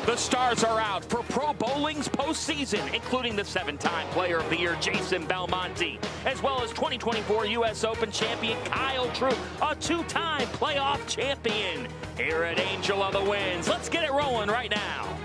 The stars are out for Pro Bowling's postseason, including the 7-time Player of the Year Jason Belmonte, as well as 2024 U.S. Open champion Kyle Troup, a 2-time playoff champion. Here at Angel of the Winds, let's get it rolling right now.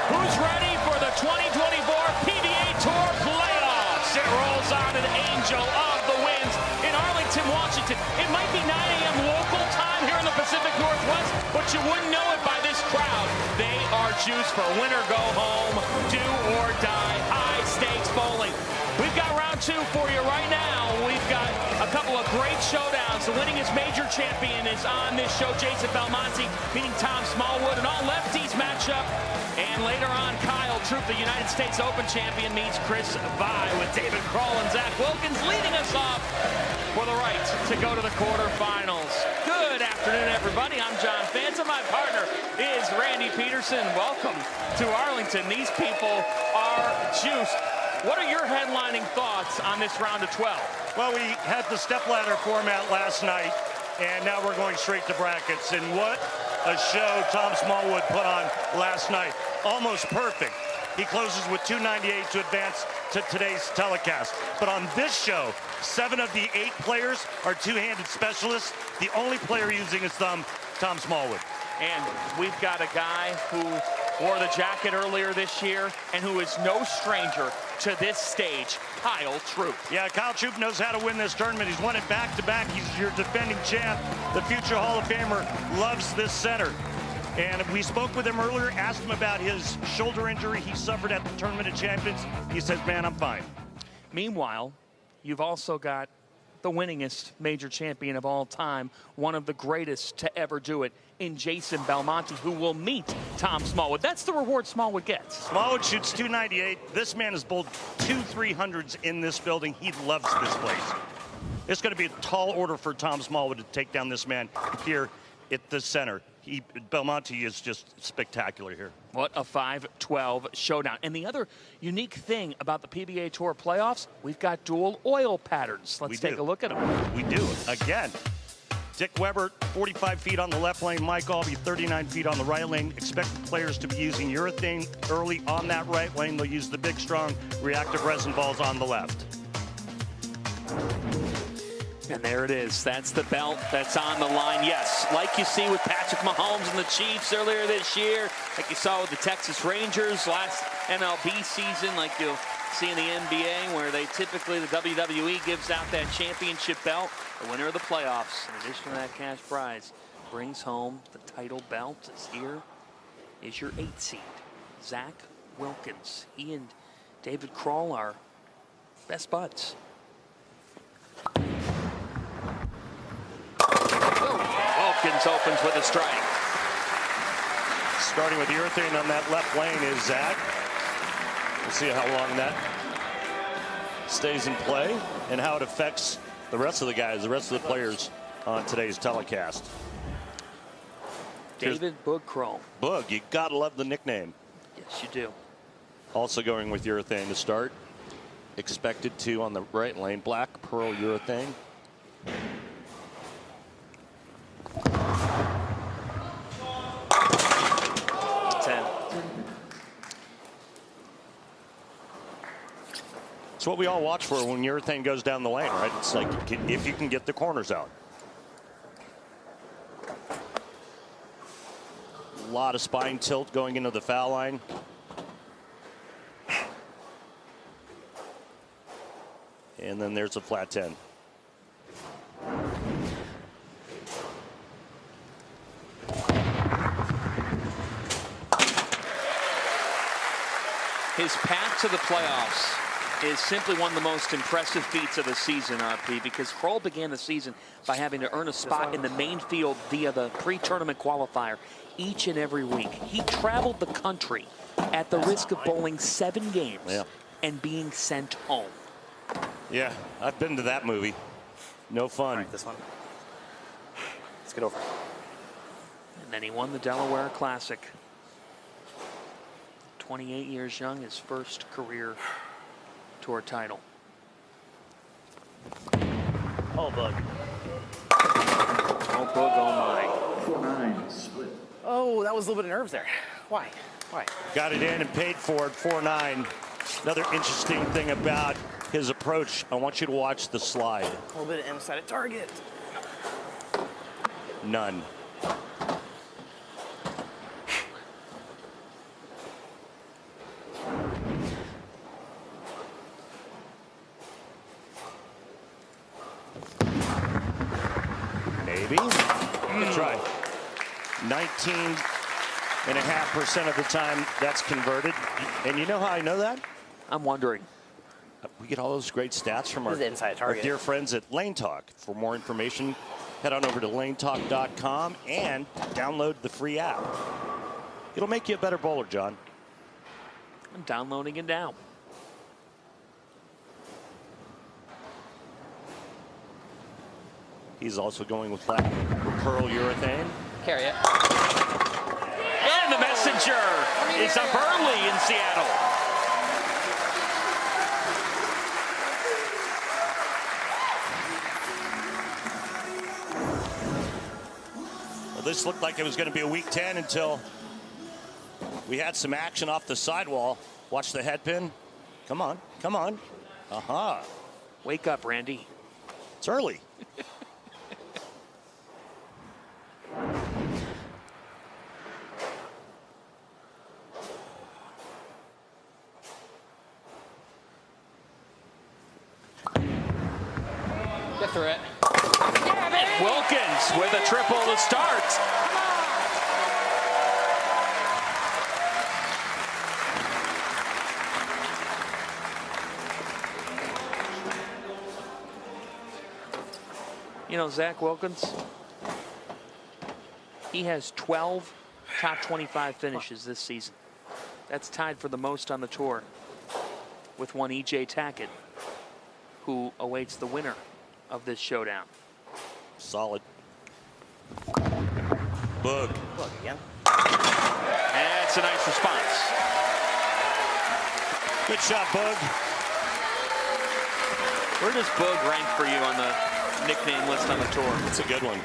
Who's ready for the 2024 PBA Tour playoffs? It rolls on an Angel of the Winds in Arlington, Washington. It might be 9 a.m. local time here in the Pacific Northwest, but you wouldn't know it by this crowd. They are juiced for win or go home, do or die, high stakes bowling. We've got round 2 for you right now. We've got a couple of great showdowns. The winningest major champion is on this show, Jason Belmonte, meeting Tom Smallwood, an all-lefties matchup. And later on, Kyle Troup, the United States Open champion, meets Chris Vai with David Kroll and Zach Wilkins leading us off for the right to go to the quarterfinals. Good afternoon, everybody. I'm John Fanta. My partner is Randy Pedersen. Welcome to Arlington. These people are juiced. What are your headlining thoughts on this round of 12? Well, we had the stepladder format last night, and now we're going straight to brackets. And what a show Tom Smallwood put on last night. Almost perfect. He closes with 298 to advance to today's telecast. But on this show, 7 of the 8 players are two-handed specialists. The only player using his thumb, Tom Smallwood. And we've got a guy who wore the jacket earlier this year and who is no stranger to this stage, Kyle Troup. Yeah, Kyle Troup knows how to win this tournament. He's won it back-to-back. He's your defending champ. The future Hall of Famer loves this center. And we spoke with him earlier, asked him about his shoulder injury he suffered at the Tournament of Champions. He says, man, I'm fine. Meanwhile, you've also got the winningest major champion of all time, one of the greatest to ever do it, in Jason Belmonte, who will meet Tom Smallwood. That's the reward Smallwood gets. Smallwood shoots 298. This man has bowled 2 300s in this building. He loves this place. It's going to be a tall order for Tom Smallwood to take down this man here at the center. Belmonte is just spectacular here. What a 5-12 showdown. And the other unique thing about the PBA Tour playoffs, we've got dual oil patterns. Let's take a look at them. We do. Again, Dick Weber, 45 feet on the left lane. Mike Albee, 39 feet on the right lane. Expect the players to be using urethane early on that right lane. They'll use the big, strong, reactive resin balls on the left. And there it is. That's the belt that's on the line. Yes, like you see with Patrick Mahomes and the Chiefs earlier this year, like you saw with the Texas Rangers last MLB season, like you'll see in the NBA, where they typically, the WWE gives out that championship belt. The winner of the playoffs, in addition to that cash prize, brings home the title belt. As here is your 8 seed, Zach Wilkins. He and David Kroll are best buds. Wilkins opens with a strike. Starting with the urethane on that left lane is Zach. We'll see how long that stays in play and how it affects the rest of the guys, the rest of the players on today's telecast. David Boog Kroll. Boog, you gotta love the nickname. Yes, you do. Also going with urethane to start. Expected to on the right lane, black pearl urethane. It's what we all watch for when urethane goes down the lane, right? It's like if you can get the corners out. A lot of spine tilt going into the foul line. And then there's a flat 10. His path to the playoffs is simply one of the most impressive feats of the season, RP, because Kroll began the season by having to earn a spot in the main field via the pre-tournament qualifier each and every week. He traveled the country at the risk of bowling 7 games and being sent home. Yeah, I've been to that movie. No fun. All right, this one. Let's get over it. And then he won the Delaware Classic. 28 years young, his first career tour title. Oh, bug. Oh, bug, oh my. 4-9 split. Oh, that was a little bit of nerves there. Why? Got it in and paid for it, 4-9. Another interesting thing about his approach, I want you to watch the slide. A little bit of inside of target. None. Maybe. Good try. 19.5% of the time that's converted. And you know how I know that? I'm wondering. We get all those great stats from our inside target. dear friends at Lane Talk. For more information, head on over to lanetalk.com and download the free app. It'll make you a better bowler, John. I'm downloading it now. He's also going with black pearl urethane. Carry it. And the messenger is up early in Seattle. Well, this looked like it was going to be a week 10 until we had some action off the sidewall. Watch the head pin. Come on, come on. Aha. Wake up, Randy. It's early. Get through it. Wilkins with a triple to start. You know, Zach Wilkins, he has 12 top 25 finishes this season. That's tied for the most on the tour with one E.J. Tackett, who awaits the winner of this showdown. Solid. Boog. Look again. That's a nice response. Good shot, Boog. Where does Boog rank for you on the nickname list on the tour? It's a good one.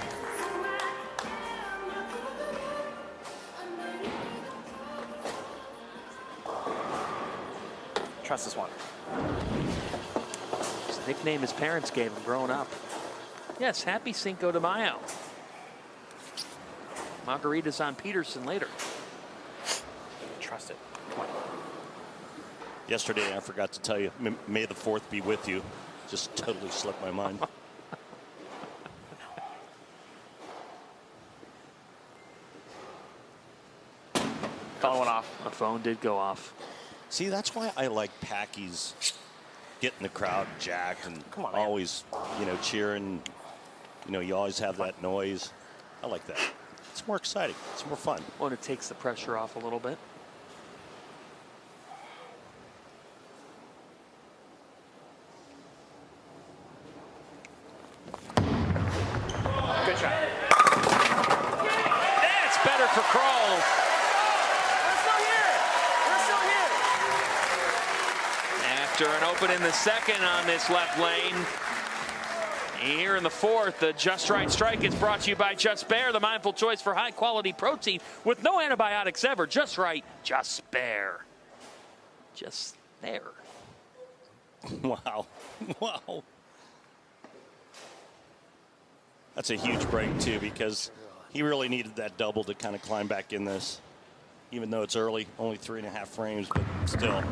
Trust this one. It's the nickname his parents gave him growing up. Yes, happy Cinco de Mayo. Margaritas on Pedersen later. Trust it. Come on. Yesterday, I forgot to tell you, may the 4th be with you. Just totally slipped my mind. Following off. A phone did go off. See, that's why I like Packies getting the crowd jacked and Come on, man. always, cheering. You always have that noise. I like that. It's more exciting. It's more fun. Well, it takes the pressure off a little bit. Good shot. That's better for Kroll. We're still here. We're still here. After an open in the second on this left lane. Here in the 4th, the Just Right strike is brought to you by Just Bear, the mindful choice for high-quality protein with no antibiotics ever. Just Right, Just Bear. Just there. Wow. Wow. That's a huge break, too, because he really needed that double to kind of climb back in this. Even though it's early, only 3.5 frames, but still.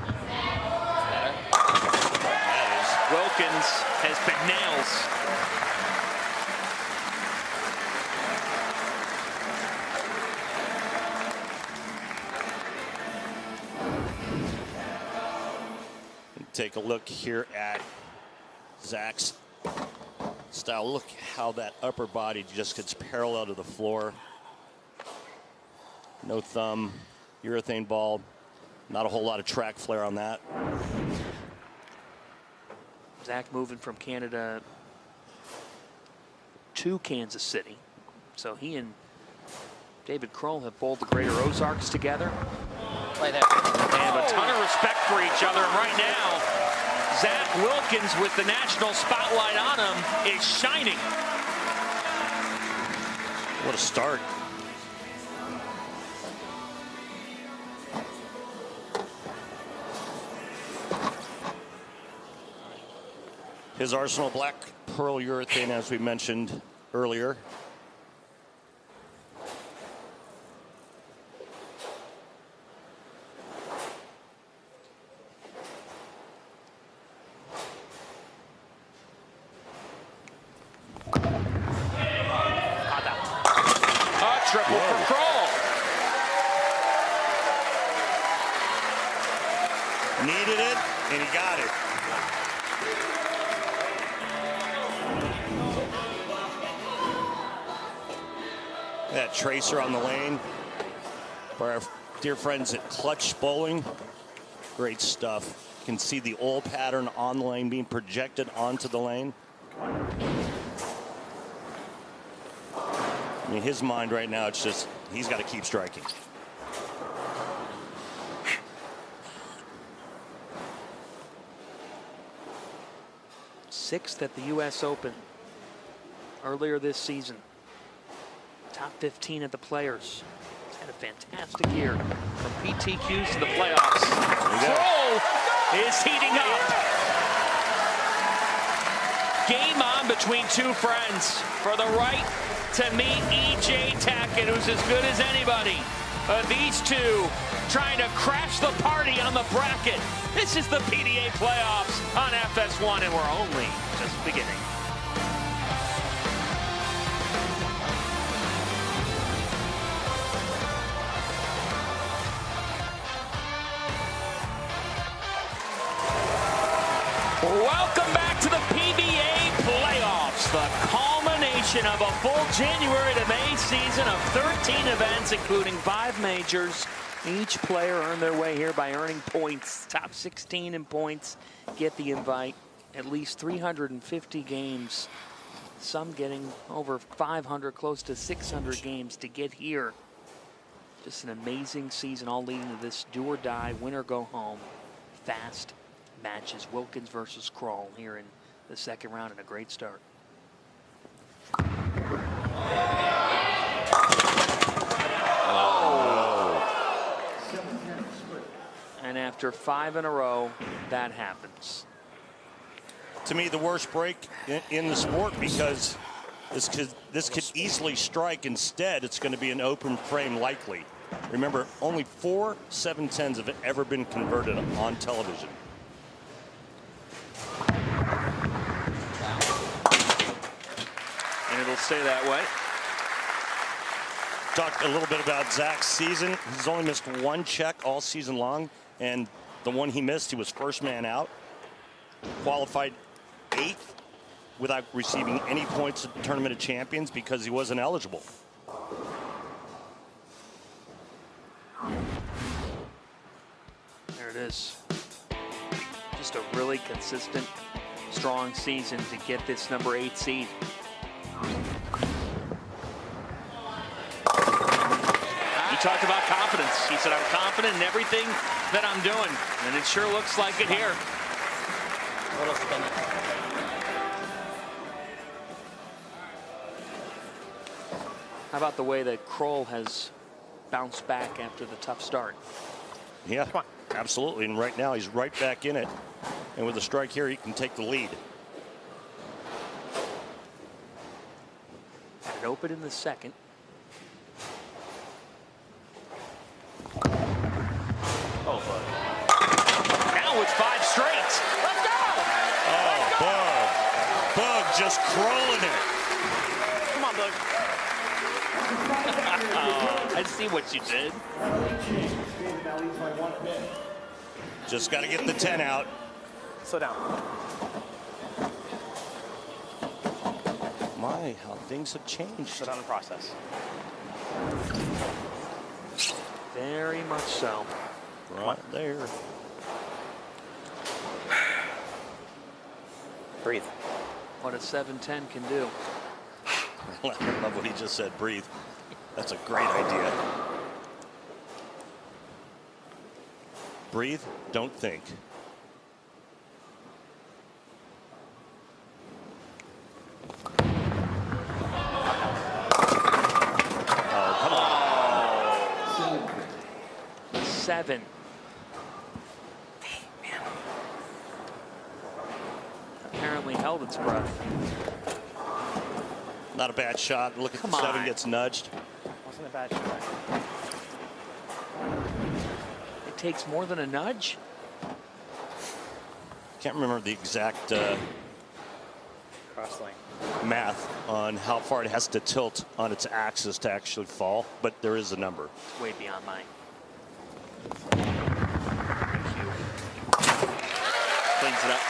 Wilkins has been nails. Take a look here at Zach's style. Look how that upper body just gets parallel to the floor. No thumb, urethane ball. Not a whole lot of track flare on that. Zach moving from Canada to Kansas City. So he and David Kroll have bowled the Greater Ozarks together. Play there. And respect for each other. And right now, Zach Wilkins, with the national spotlight on him, is shining. What a start. His Arsenal black pearl urethane, as we mentioned earlier. Triple for Kroll. Needed it, and he got it. That tracer on the lane for our dear friends at Clutch Bowling. Great stuff. You can see the oil pattern on the lane being projected onto the lane. In his mind right now, it's just he's got to keep striking. Sixth at the U.S. Open earlier this season. Top 15 at the Players. He's had a fantastic year. From PTQs to the playoffs. Kroll is heating up. Game on between two friends for the right to meet E.J. Tackett, who's as good as anybody. These two trying to crash the party on the bracket. This is the PBA playoffs on FS1, and we're only just beginning. Welcome back to the PBA playoffs, the culmination of a full January to May season of 13 events, including 5 majors. Each player earned their way here by earning points. Top 16 in points get the invite. At least 350 games, some getting over 500, close to 600 games to get here. Just an amazing season, all leading to this do or die, win or go home, fast matches. Wilkins versus Kroll here in the second round, and a great start. And after 5 in a row, that happens. To me, the worst break in the sport, because this could easily strike. Instead, it's going to be an open frame likely. Remember, only 4 7-10s have ever been converted on television. And it'll stay that way. Talked a little bit about Zach's season. He's only missed 1 check all season long, and the one he missed, he was first man out. Qualified 8th without receiving any points at the Tournament of Champions because he wasn't eligible. There it is. Just a really consistent, strong season to get this number 8 seed. He talked about confidence. He said, I'm confident in everything that I'm doing. And it sure looks like it here. How about the way that Kroll has bounced back after the tough start? Yeah, absolutely. And right now he's right back in it. And with a strike here, he can take the lead. Had it open in the second. Oh, now it's 5 straight. Let's go! Oh, Bug just crawling it. Come on, Bug. I see what you did. Just got to get the 10 out. Slow down. My, how things have changed. Slow down the process. Very much so. Right there. Breathe. What a 7-10 can do. I love what he just said. Breathe. That's a great idea. Breathe, don't think. Oh, come on. 7. Apparently held its breath. Not a bad shot. Look at the 7 gets nudged. Wasn't a bad shot. It takes more than a nudge? Can't remember the exact Cross lane. math on how far it has to tilt on its axis to actually fall, but there is a number. It's way beyond mine. Cleans it up.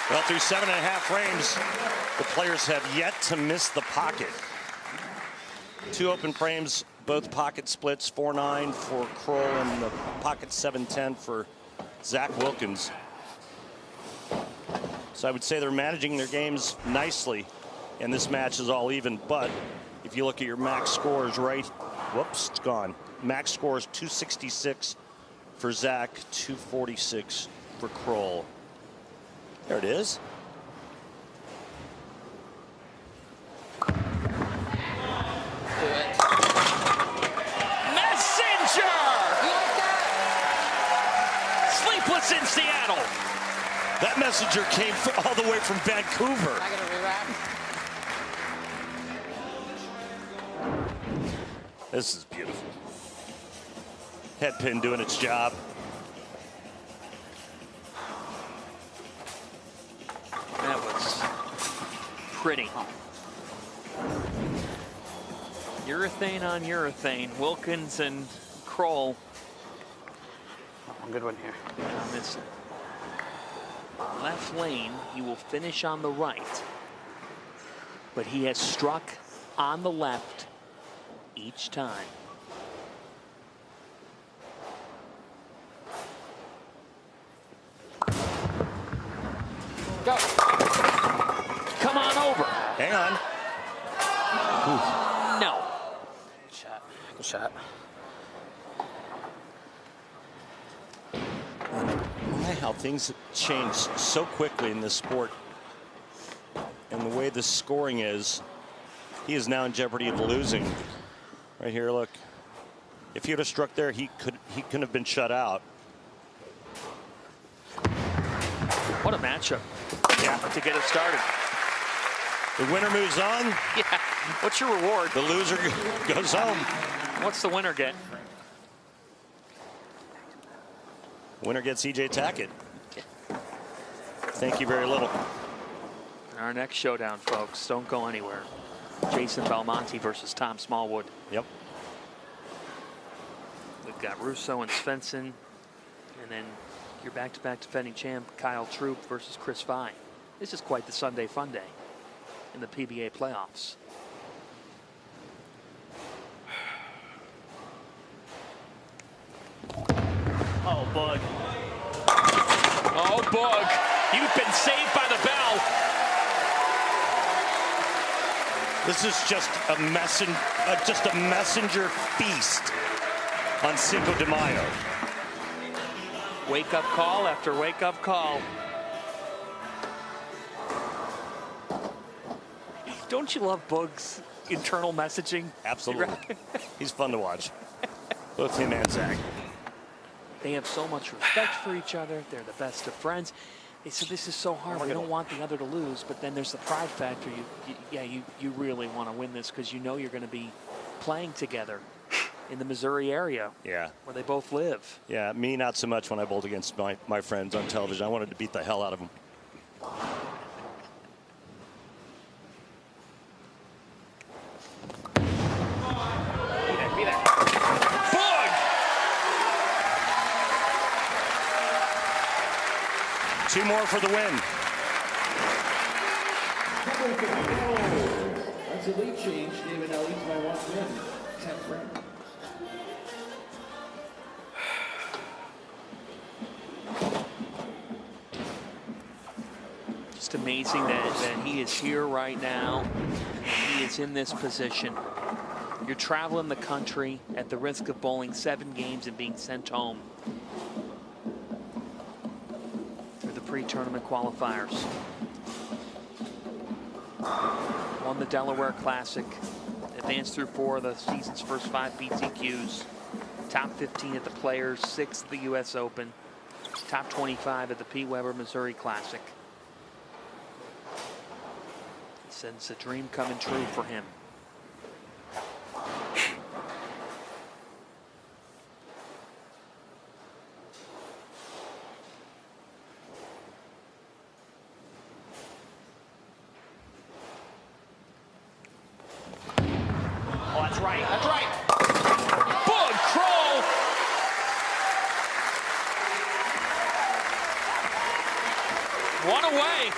Well, through 7.5 frames, the players have yet to miss the pocket. 2 open frames, both pocket splits, 4-9 for Kroll and the pocket 7-10 for Zach Wilkins. So I would say they're managing their games nicely, and this match is all even. But if you look at your max scores, right, whoops, it's gone. Max scores 266 for Zach, 246 for Kroll. There it is. Messenger! Sleepless in Seattle. That messenger came all the way from Vancouver. I gotta rewrap. This is beautiful. Head pin doing its job. That was pretty. Urethane on urethane. Wilkins and Kroll One good one here. on this left lane. He will finish on the right, but he has struck on the left each time. Go. Come on over. Hang on. No. Good shot. Good shot. My, how things change so quickly in this sport. And the way the scoring is, he is now in jeopardy of losing. Right here, look. If he would have struck there, he couldn't have been shut out. What a matchup. Yeah. To get it started. The winner moves on. Yeah. What's your reward? The loser goes home. What's the winner get? Winner gets EJ Tackett. Thank you very little. Our next showdown, folks. Don't go anywhere. Jason Belmonte versus Tom Smallwood. Yep. We've got Russo and Svensson. And then your back-to-back defending champ, Kyle Troop versus Chris Vine. This is quite the Sunday fun day in the PBA playoffs. Oh, Bug. Oh, Bug. You've been saved by the bell. This is just a messenger feast on Cinco de Mayo. Wake-up call after wake-up call. Don't you love Bug's internal messaging? Absolutely. He's fun to watch. Both him and Zach. They have so much respect for each other. They're the best of friends. They said this is so hard. We don't want the other to lose, but then there's the pride factor. You really want to win this because you know you're going to be playing together in the Missouri area. Yeah. Where they both live. Yeah, me not so much when I bowled against my friends on television. I wanted to beat the hell out of them. Be there. Bug! Two more for the win. That's a lead change. David now leads by 1 win. 10th frame. Just amazing that he is here right now. He is in this position. You're traveling the country at the risk of bowling 7 games and being sent home. pre-tournament qualifiers. Won the Delaware Classic. Advanced through 4 of the season's first 5 PTQs. Top 15 at the Players, 6th at the U.S. Open. Top 25 at the P. Weber Missouri Classic. Said it's a dream coming true for him. Oh, that's right. That's right. Bug crawl. One away.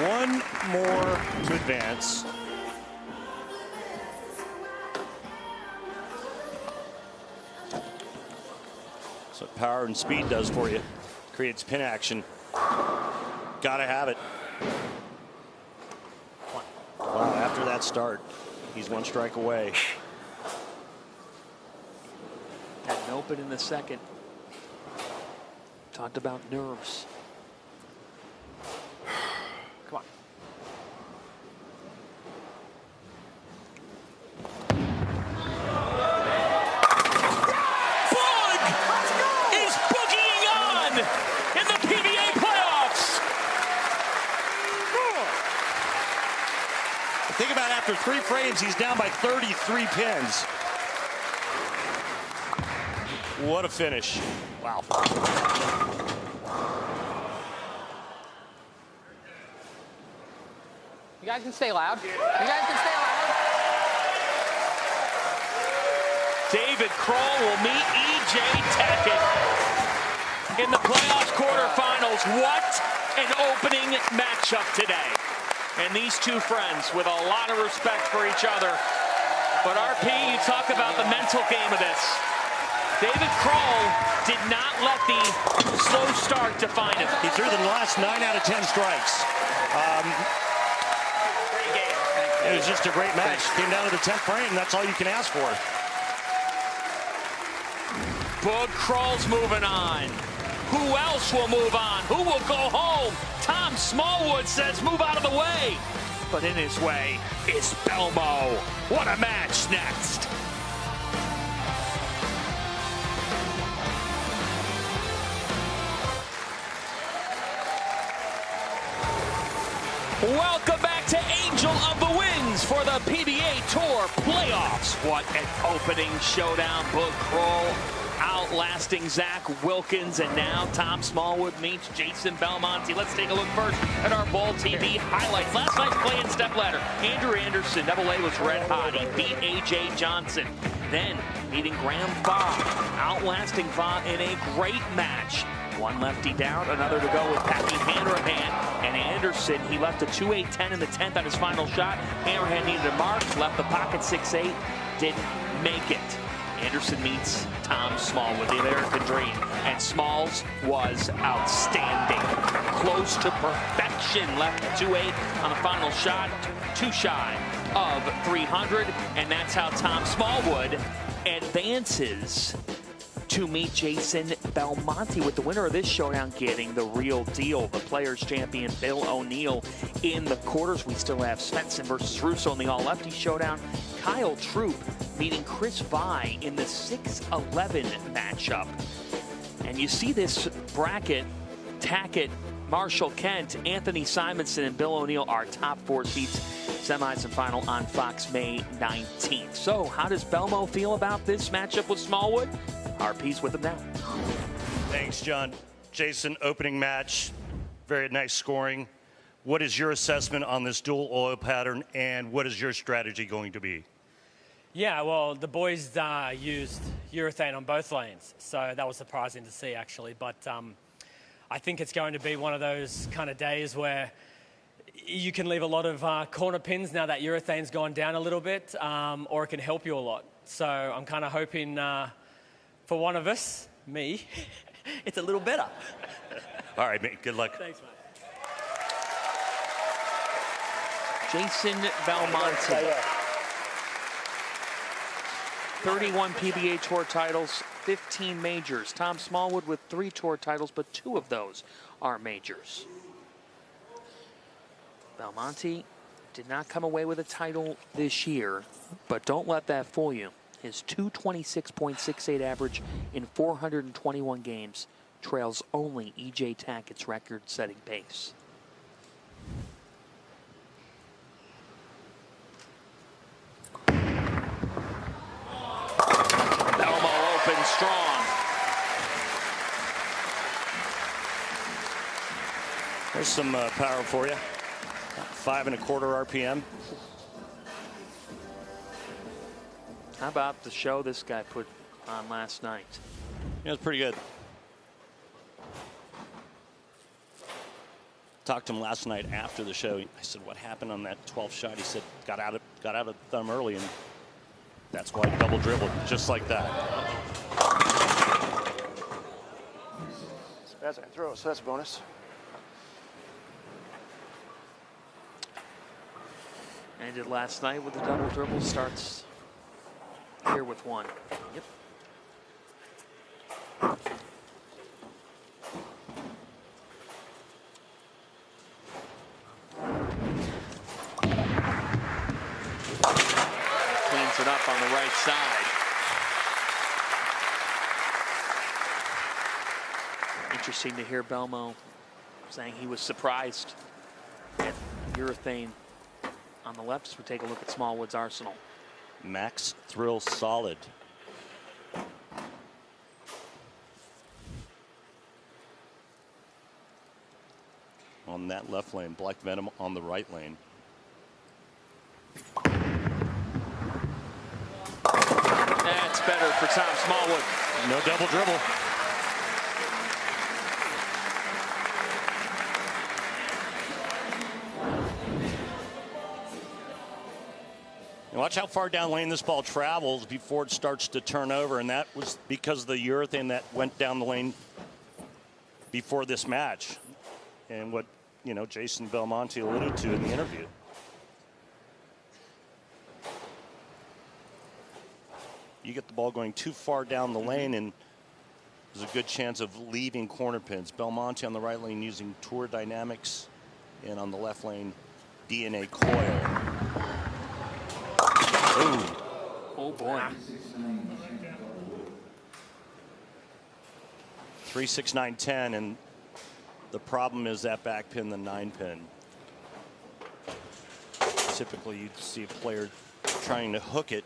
One more to advance. That's what power and speed does for you. Creates pin action. Gotta have it. Wow, after that start, he's 1 strike away. Had an open in the second. Talked about nerves. Come on. Bug is boogieing on in the PBA playoffs. Think about after 3 frames, he's down by 33 pins. What a finish. Wow. You guys can stay loud. You guys can stay loud. David Kroll will meet E.J. Tackett in the playoffs quarterfinals. What an opening matchup today. And these two friends with a lot of respect for each other. But RP, you talk about the mental game of this. David Kroll did not let the slow start define him. He threw the last 9 out of 10 strikes. Great game. It was just a great match. Came down to the 10th frame. That's all you can ask for. Bug Kroll's moving on. Who else will move on? Who will go home? Tom Smallwood says move out of the way. But in his way is Belmo. What a match next. Welcome back to Angel of the Winds for the PBA Tour playoffs. What an opening showdown. Bug Kroll outlasting Zach Wilkins, and now Tom Smallwood meets Jason Belmonte. Let's take a look first at our Ball TV highlights. Last night's play in stepladder. Andrew Anderson, AA was red hot. He beat A.J. Johnson. Then meeting Graham Fa, outlasting Fa in a great match. One lefty down, another to go with Pappy Hanrahan. And Anderson, he left a 2-8-10 in the 10th on his final shot. Hanrahan needed a mark, left the pocket 6-8, didn't make it. Anderson meets Tom Smallwood, the American Dream, and Smalls was outstanding. Close to perfection, left 2-8 on the final shot, 2 shy of 300, and that's how Tom Smallwood advances to meet Jason Belmonte, with the winner of this showdown getting the real deal. The Players champion Bill O'Neill in the quarters. We still have Svensson versus Russo in the all-lefty showdown. Kyle Troop meeting Chris Vi in the 6-11 matchup. And you see this bracket, Tackett, Marshall Kent, Anthony Simonson, and Bill O'Neill are top 4 seeds, semis and final on Fox May 19th. So how does Belmo feel about this matchup with Smallwood? RP's with him now. Thanks, John. Jason, opening match, very nice scoring. What is your assessment on this dual oil pattern, and what is your strategy going to be? Yeah, well, the boys used urethane on both lanes, so that was surprising to see, actually. But I think it's going to be one of those kind of days where you can leave a lot of corner pins now that urethane's gone down a little bit, or it can help you a lot. So I'm kind of hoping for one of us, me, it's a little better. All right, mate, good luck. Thanks, mate. Jason Belmonte. 31 PBA Tour titles, 15 majors. Tom Smallwood with 3 tour titles, but 2 of those are majors. Belmonte did not come away with a title this year, but don't let that fool you. His 226.68 average in 421 games trails only E.J. Tackett's record-setting pace. Belmo open strong. There's some power for you. 5 1/4 RPM. How about the show this guy put on last night? Yeah, it's pretty good. Talked to him last night after the show. I said, "What happened on that 12th shot?" He said, "Got out of thumb early, and that's why I double dribbled just like that." As fast as I can throw, so that's a bonus. Ended last night with a double dribble. Starts here with one. Yep. Cleans it up on the right side. Interesting to hear Belmo saying he was surprised at urethane on the left as we take a look at Smallwood's arsenal. Max Thrill Solid. On that left lane, Black Venom on the right lane. That's better for Tom Smallwood. No double dribble. Watch how far down lane this ball travels before it starts to turn over, and that was because of the urethane that went down the lane before this match, and what Jason Belmonte alluded to in the interview. You get the ball going too far down the lane, and there's a good chance of leaving corner pins. Belmonte on the right lane using Tour Dynamics, and on the left lane, DNA Coil. Ooh. Oh boy. 3, 6, 9, 10, and the problem is that back pin, the 9 pin. Typically, you'd see a player trying to hook it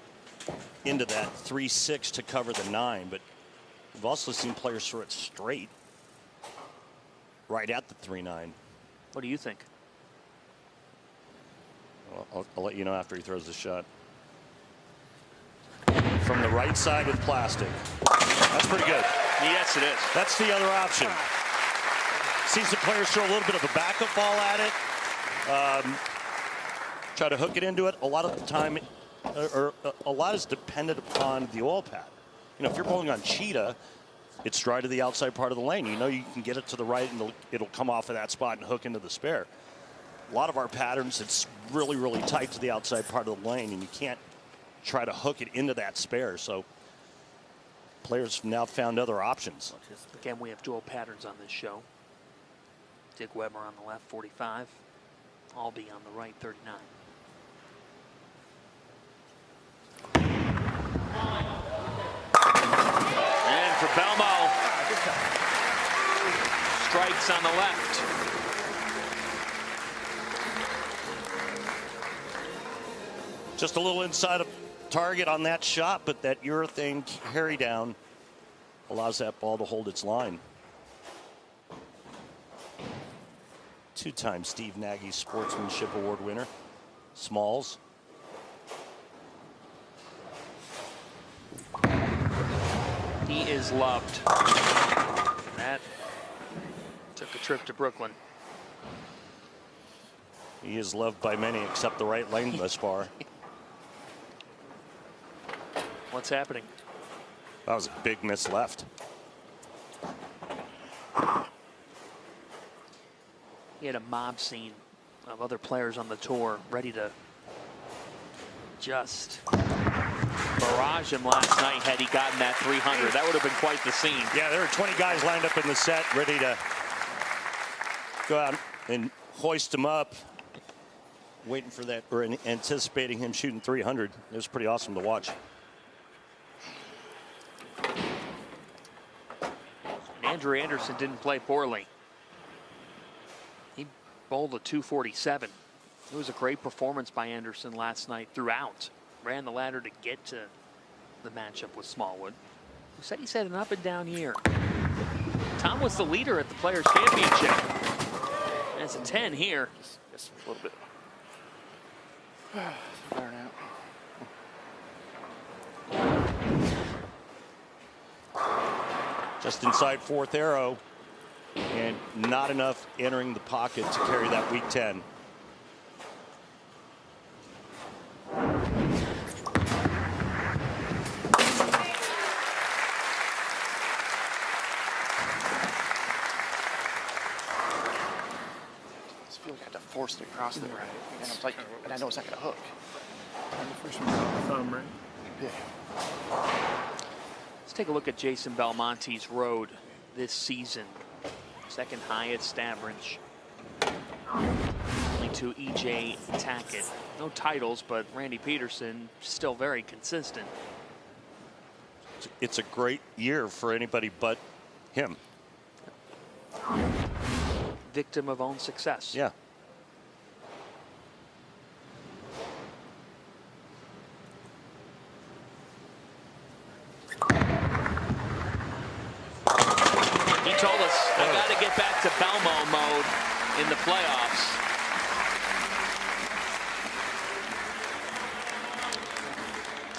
into that 3, 6 to cover the 9, but we've also seen players throw it straight right at the 3, 9. What do you think? Well, I'll let you know after he throws the shot. From the right side with plastic. That's pretty good. Yes, it is. That's the other option. Sees the players throw a little bit of a backup ball at it. Try to hook it into it. A lot of the time, a lot is dependent upon the oil pad. If you're bowling on Cheetah, it's dry to the outside part of the lane. You can get it to the right, and it'll come off of that spot and hook into the spare. A lot of our patterns, it's really, really tight to the outside part of the lane, and you can't try to hook it into that spare. So players have now found other options. Again, we have dual patterns on this show. Dick Weber on the left, 45. Albee on the right, 39. And for Belmo, strikes on the left. Just a little inside of target on that shot, but that urethane carry down allows that ball to hold its line. 2-time Steve Nagy Sportsmanship Award winner, Smalls. He is loved. That took a trip to Brooklyn. He is loved by many except the right lane thus far. What's happening? That was a big miss left. He had a mob scene of other players on the tour ready to just barrage him last night had he gotten that 300. That would have been quite the scene. Yeah, there were 20 guys lined up in the set ready to go out and hoist him up, waiting for that, or anticipating him shooting 300. It was pretty awesome to watch. Andrew Anderson didn't play poorly. He bowled a 247. It was a great performance by Anderson last night throughout. Ran the ladder to get to the matchup with Smallwood, who said he's had an up and down year. Tom was the leader at the Players' Championship. That's a 10 here. Just a little bit. Just inside fourth arrow, and not enough entering the pocket to carry that weak 10. I feel like I have to force it across the right. And I'm like, and I know it's not going to hook. Thumb, right? Yeah. Let's take a look at Jason Belmonte's road this season. Second highest average. Only to E.J. Tackett. No titles, but Randy Pedersen still very consistent. It's a great year for anybody but him. Victim of own success. Yeah. He told us, I got to get back to Belmo mode in the playoffs.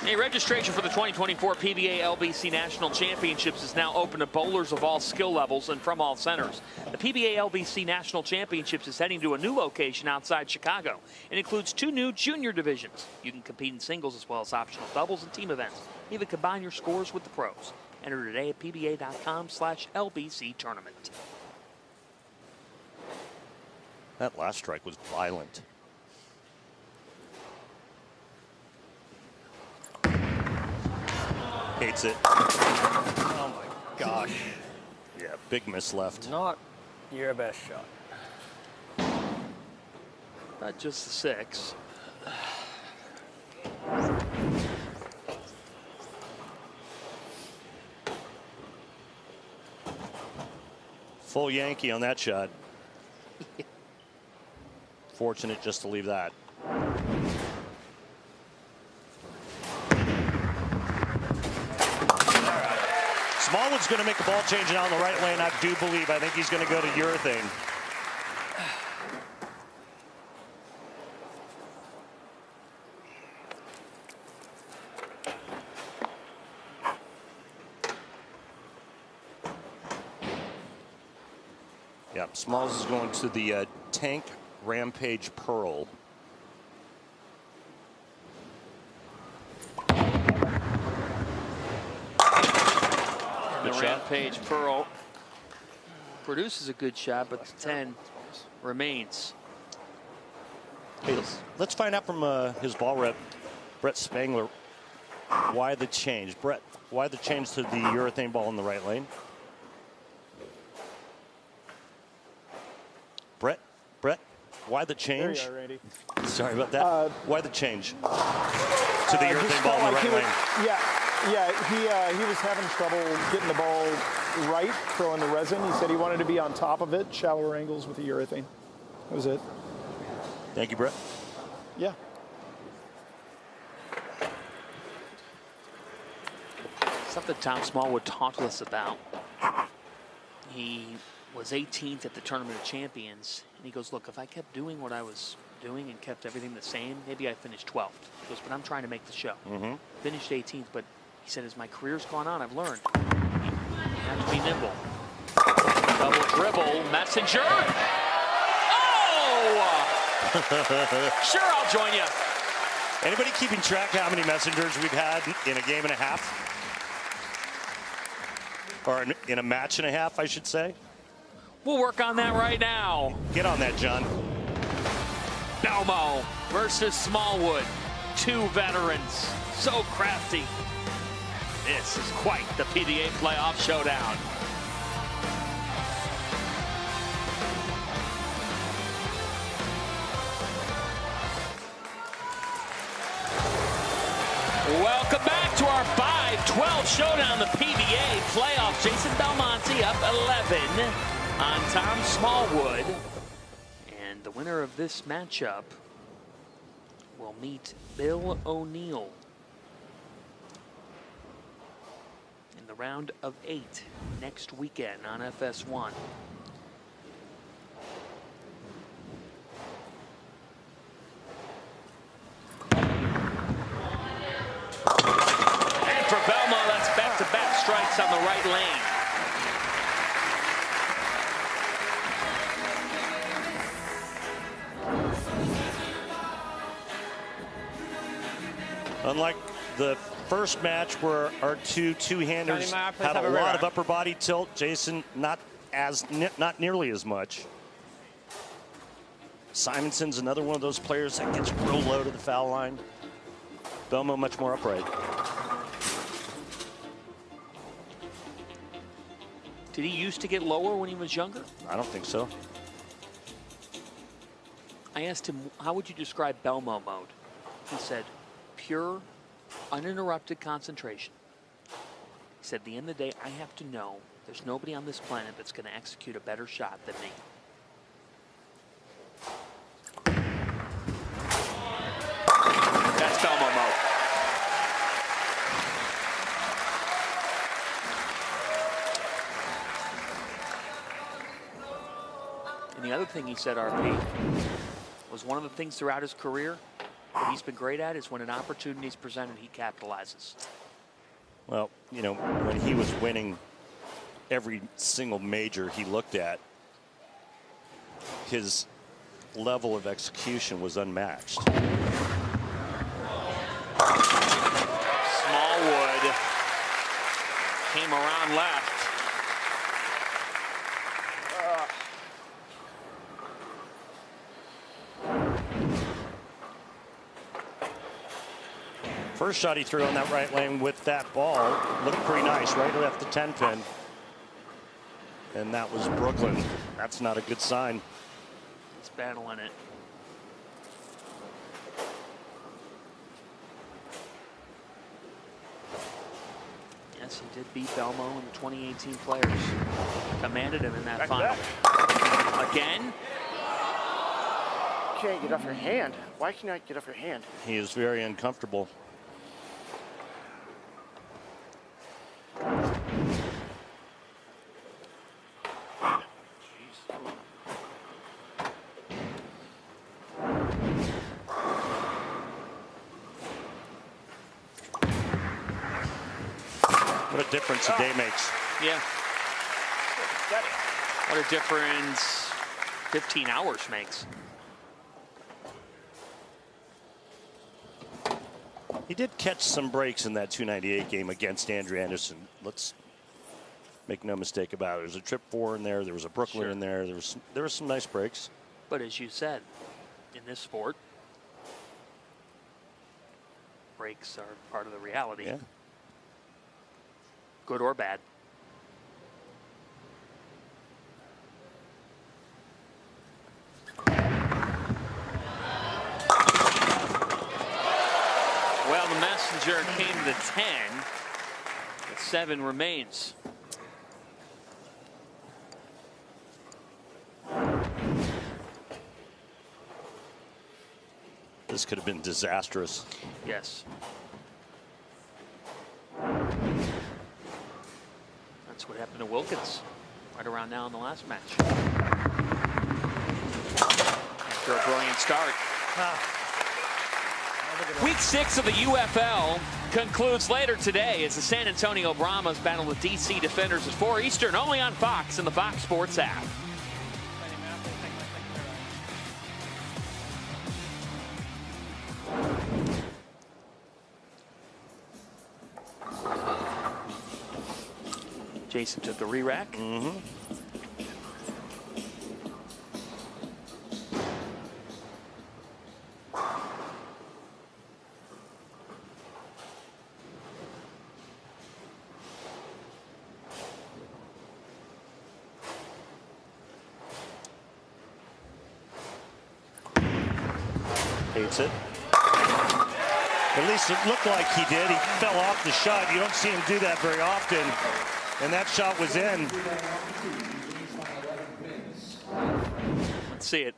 A registration for the 2024 PBA LBC National Championships is now open to bowlers of all skill levels and from all centers. The PBA LBC National Championships is heading to a new location outside Chicago. It includes 2 new junior divisions. You can compete in singles as well as optional doubles and team events. Even combine your scores with the pros. Enter today at pba.com/LBC tournament. That last strike was violent. Hates it. Oh my gosh. Yeah, big miss left. Not your best shot. Not just the 6. Full Yankee on that shot. Fortunate just to leave that. Smallwood's going to make a ball change now in the right lane. I do believe. I think he's going to go to urethane. Yeah, Smalls is going to the Tank Rampage Pearl. The Rampage Pearl produces a good shot, but the 10 remains. Hey, let's find out from his ball rep, Brett Spangler, why the change. Brett, why the change to the urethane ball in the right lane? Brett, why the change? There you are, Randy. Sorry about that. Why the change to the urethane ball in the right lane? He was having trouble getting the ball right, throwing the resin. He said he wanted to be on top of it, shallower angles with the urethane. That was it. Thank you, Brett. Yeah. Something Tom Smallwood talked to us about. He was 18th at the Tournament of Champions, and he goes, look, if I kept doing what I was doing and kept everything the same, maybe I'd finish 12th. He goes, but I'm trying to make the show. Finished 18th, but he said, as my career's gone on, I've learned. You have to be nimble. Double dribble, Messenger. Oh! Sure, I'll join you. Anybody keeping track how many messengers we've had in a game and a half? Or in a match and a half, I should say. We'll work on that right now. Get on that, John. Belmo versus Smallwood. 2 veterans So crafty. This is quite the PBA playoff showdown. Welcome back to our 5-12 showdown, the PBA playoffs. Jason Belmonte up 11 on Tom Smallwood. And the winner of this matchup will meet Bill O'Neill in the round of 8 next weekend on FS1. And for Belmo, that's back-to-back strikes on the right lane. Unlike the first match where our two-handers had a lot of upper body tilt, Jason not nearly as much. Simonson's another one of those players that gets real low to the foul line. Belmo much more upright. Did he used to get lower when he was younger? I don't think so. I asked him, how would you describe Belmo mode? He said, pure, uninterrupted concentration. He said, at the end of the day, I have to know there's nobody on this planet that's going to execute a better shot than me. That's Belmo mode. And the other thing he said, RP, was one of the things throughout his career that he's been great at is when an opportunity is presented, he capitalizes. Well, you know, when he was winning every single major he looked at, his level of execution was unmatched. Smallwood came around left. First shot he threw on that right lane with that ball looked pretty nice, right left the 10 pin. And that was Brooklyn. That's not a good sign. He's battling it. Yes, he did beat Belmo in the 2018 players. Commanded him in that final. Again? You can't get off your hand. Why can you not get off your hand? He is very uncomfortable. What a difference a day makes. Yeah. What a difference 15 hours makes. He did catch some breaks in that 298 game against Andrew Anderson. Let's make no mistake about it. There's a trip 4 in there. There was a Brooklyn in there. There were some nice breaks. But as you said, in this sport, breaks are part of the reality. Yeah. Good or bad. Well, the messenger came to the 10. The 7 remains. This could have been disastrous. Yes. That's what happened to Wilkins right around now in the last match. After a brilliant start. Week 6 of the UFL concludes later today as the San Antonio Brahmas battle the DC Defenders at 4 Eastern, only on Fox and the Fox Sports app. Jason took the re-rack. Mm-hmm. Hates it. At least it looked like he did. He fell off the shot. You don't see him do that very often. And that shot was in. Let's see it.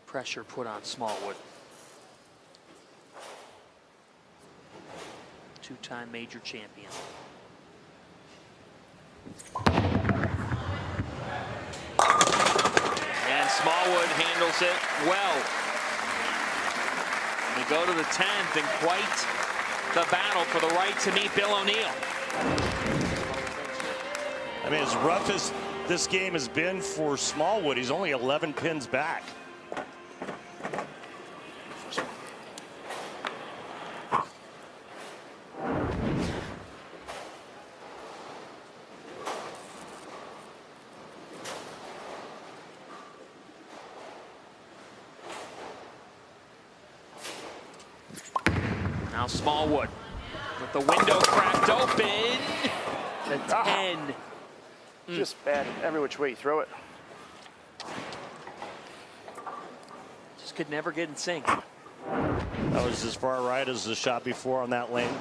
Pressure put on Smallwood. Two-time major champion. And Smallwood handles it well. We go to the 10th and quite the battle for the right to meet Bill O'Neill. I mean, as rough as this game has been for Smallwood, he's only 11 pins back. Now Smallwood with the window cracked open. The 10. Just bad every which way you throw it. Just could never get in sync. That was as far right as the shot before on that lane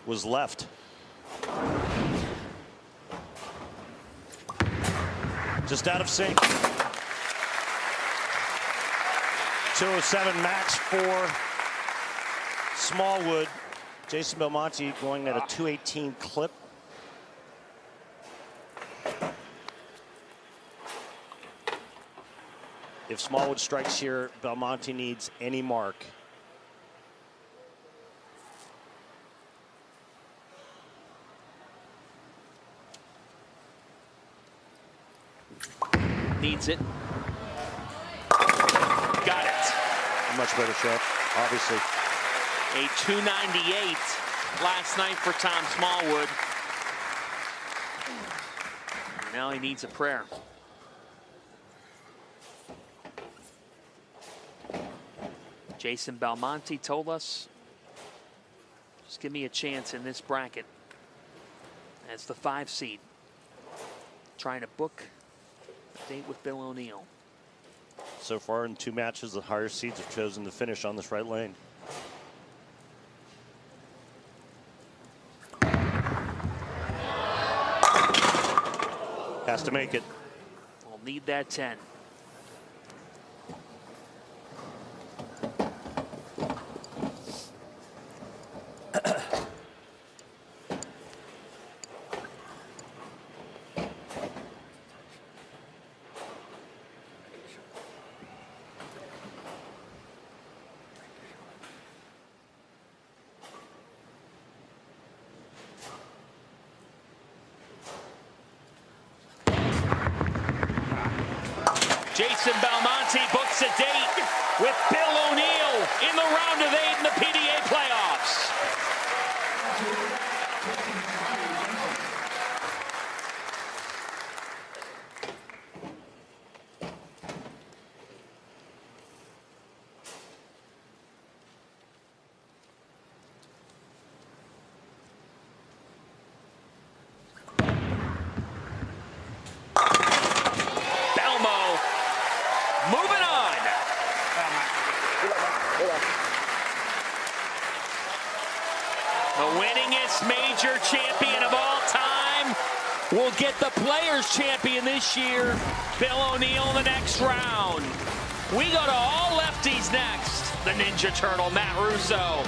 was left. Just out of sync. 207 max for Smallwood. Jason Belmonte going at a 218 clip. If Smallwood strikes here, Belmonte needs any mark. Needs it. Got it. A much better shot, obviously. A 298 last night for Tom Smallwood. Now he needs a prayer. Jason Belmonte told us, just give me a chance in this bracket. As the 5 seed. Trying to book a date with Bill O'Neill. So far in 2 matches, the higher seeds have chosen to finish on this right lane. Has to make it. We'll need that 10. Jason Belmonte books a date with Bill O'Neill in the round of 8 in the PBA playoffs. Moving on. The winningest major champion of all time will get the Players' Champion this year, Bill O'Neill, in the next round. We go to all lefties next. The Ninja Turtle, Matt Russo.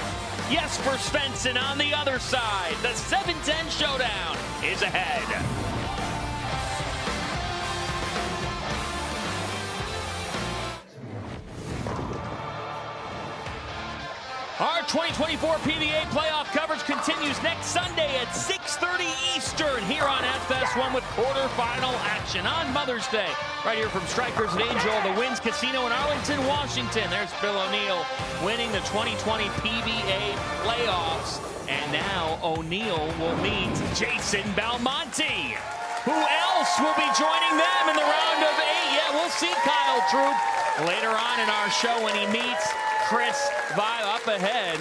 Jesper Svensson on the other side. The 7-10 showdown is ahead. Our 2024 PBA playoff coverage continues next Sunday at 6:30 Eastern here on FS1 with quarterfinal action on Mother's Day. Right here from Strikers at Angel, the Winds Casino in Arlington, Washington. There's Bill O'Neill winning the 2020 PBA playoffs. And now O'Neill will meet Jason Belmonte. Who else will be joining them in the round of 8? Yeah, we'll see Kyle Troop later on in our show when he meets Chris vibe up ahead.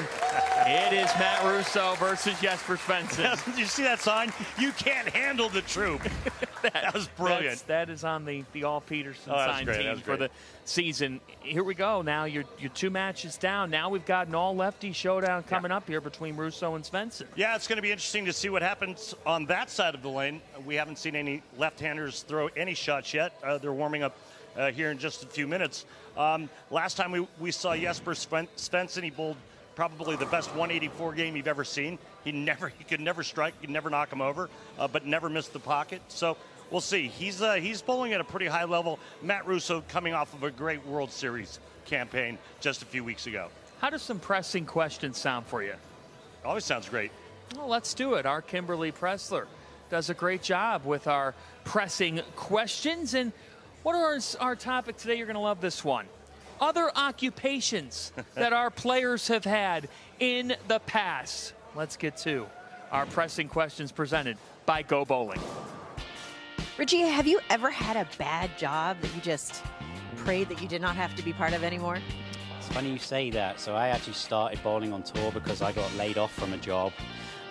It is Matt Russo versus Jesper Svensson. Did you see that sign? You can't handle the troop. That was brilliant. That is on the all Pedersen sign great. team for the season. Here we go. Now you're 2 matches down. Now we've got an all-lefty showdown coming up here between Russo and Svensson. Yeah, it's going to be interesting to see what happens on that side of the lane. We haven't seen any left-handers throw any shots yet. They're warming up here in just a few minutes. Last time we saw Jesper Svensson, he bowled probably the best 184 game you've ever seen. He could never strike, you could never knock him over, but never missed the pocket. So we'll see. He's bowling at a pretty high level. Matt Russo coming off of a great World Series campaign just a few weeks ago. How does some pressing questions sound for you? Always sounds great. Well, let's do it. Our Kimberly Pressler does a great job with our pressing questions. And what are our topic today? You're going to love this one. Other occupations that our players have had in the past. Let's get to our pressing questions presented by Go Bowling. Richie, have you ever had a bad job that you just prayed that you did not have to be part of anymore? It's funny you say that. So I actually started bowling on tour because I got laid off from a job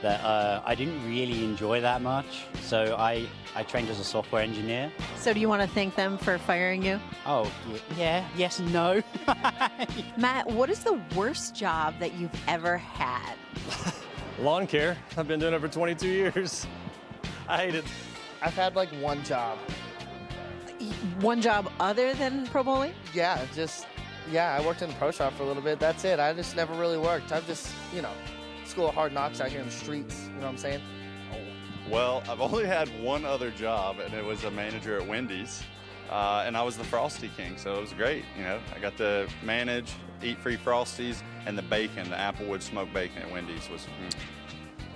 that I didn't really enjoy that much. So I trained as a software engineer. So do you want to thank them for firing you? Oh, yeah, yes and no. Matt, what is the worst job that you've ever had? Lawn care. I've been doing it for 22 years. I hate it. I've had like one job. One job other than pro bowling? Yeah, I worked in the pro shop for a little bit. That's it. I just never really worked. I've just, school of hard knocks out here in the streets. You know what I'm saying? Well, I've only had one other job, and it was a manager at Wendy's. And I was the Frosty King, so it was great. I got to manage, eat free Frosties, and the bacon, the Applewood smoked bacon at Wendy's was.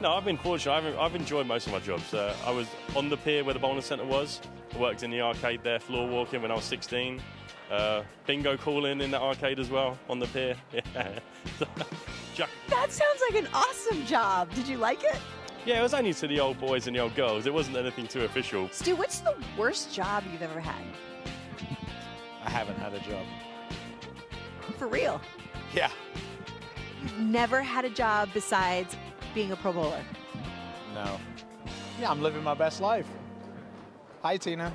No, I've been fortunate. I've enjoyed most of my jobs. I was on the pier where the bowling centre was. I worked in the arcade there, floor walking when I was 16. Bingo calling in the arcade as well on the pier. Yeah. That sounds like an awesome job. Did you like it? Yeah, it was only to the old boys and the old girls. It wasn't anything too official. Stu, what's the worst job you've ever had? I haven't had a job. For real? Yeah. You've never had a job besides being a pro bowler? No. Yeah, I'm living my best life. Hi, Tina.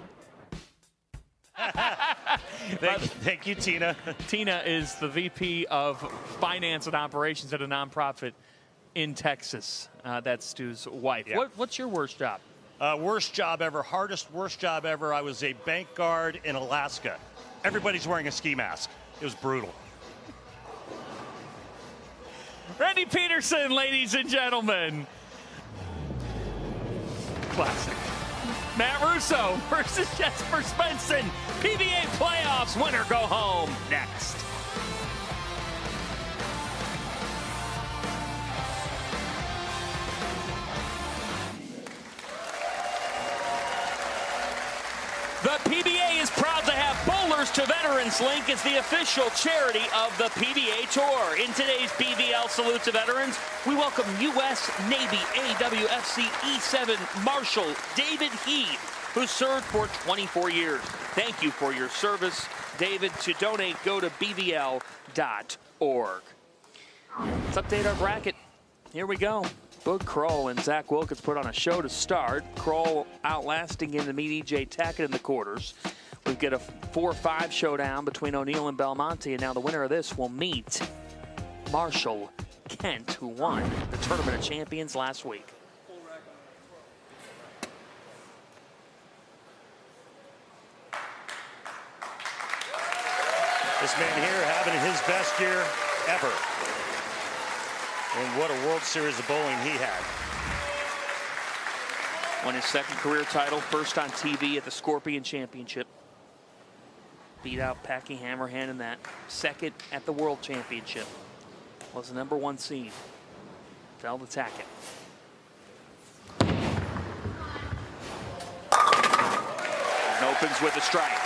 Thank you, Tina. Tina is the VP of Finance and Operations at a nonprofit in Texas. That's Stu's wife. Yeah. What's your worst job? Worst job ever, worst job ever. I was a bank guard in Alaska. Everybody's wearing a ski mask. It was brutal. Randy Pedersen, ladies and gentlemen. Classic. Matt Russo versus Jesper Svensson. PBA playoffs, winner go home. Next. The PBA is proud to have Bowlers to Veterans Link as the official charity of the PBA Tour. In today's BVL Salute to Veterans, we welcome U.S. Navy AWFC E7 Marshal David Heed, who served for 24 years. Thank you for your service, David. To donate, go to bvl.org. Let's update our bracket. Here we go. Boog Kroll and Zach Wilkins put on a show to start. Kroll outlasting him to meet E.J. Tackett in the quarters. We've got a 4-5 showdown between O'Neill and Belmonte, and now the winner of this will meet Marshall Kent, who won the Tournament of Champions last week. This man here having his best year ever. And what a World Series of bowling he had. Won his second career title, first on TV at the Scorpion Championship. Beat out Packy Hammerhand in that. Second at the World Championship. Was the #1 seed. Fell to Tackett. And opens with a strike.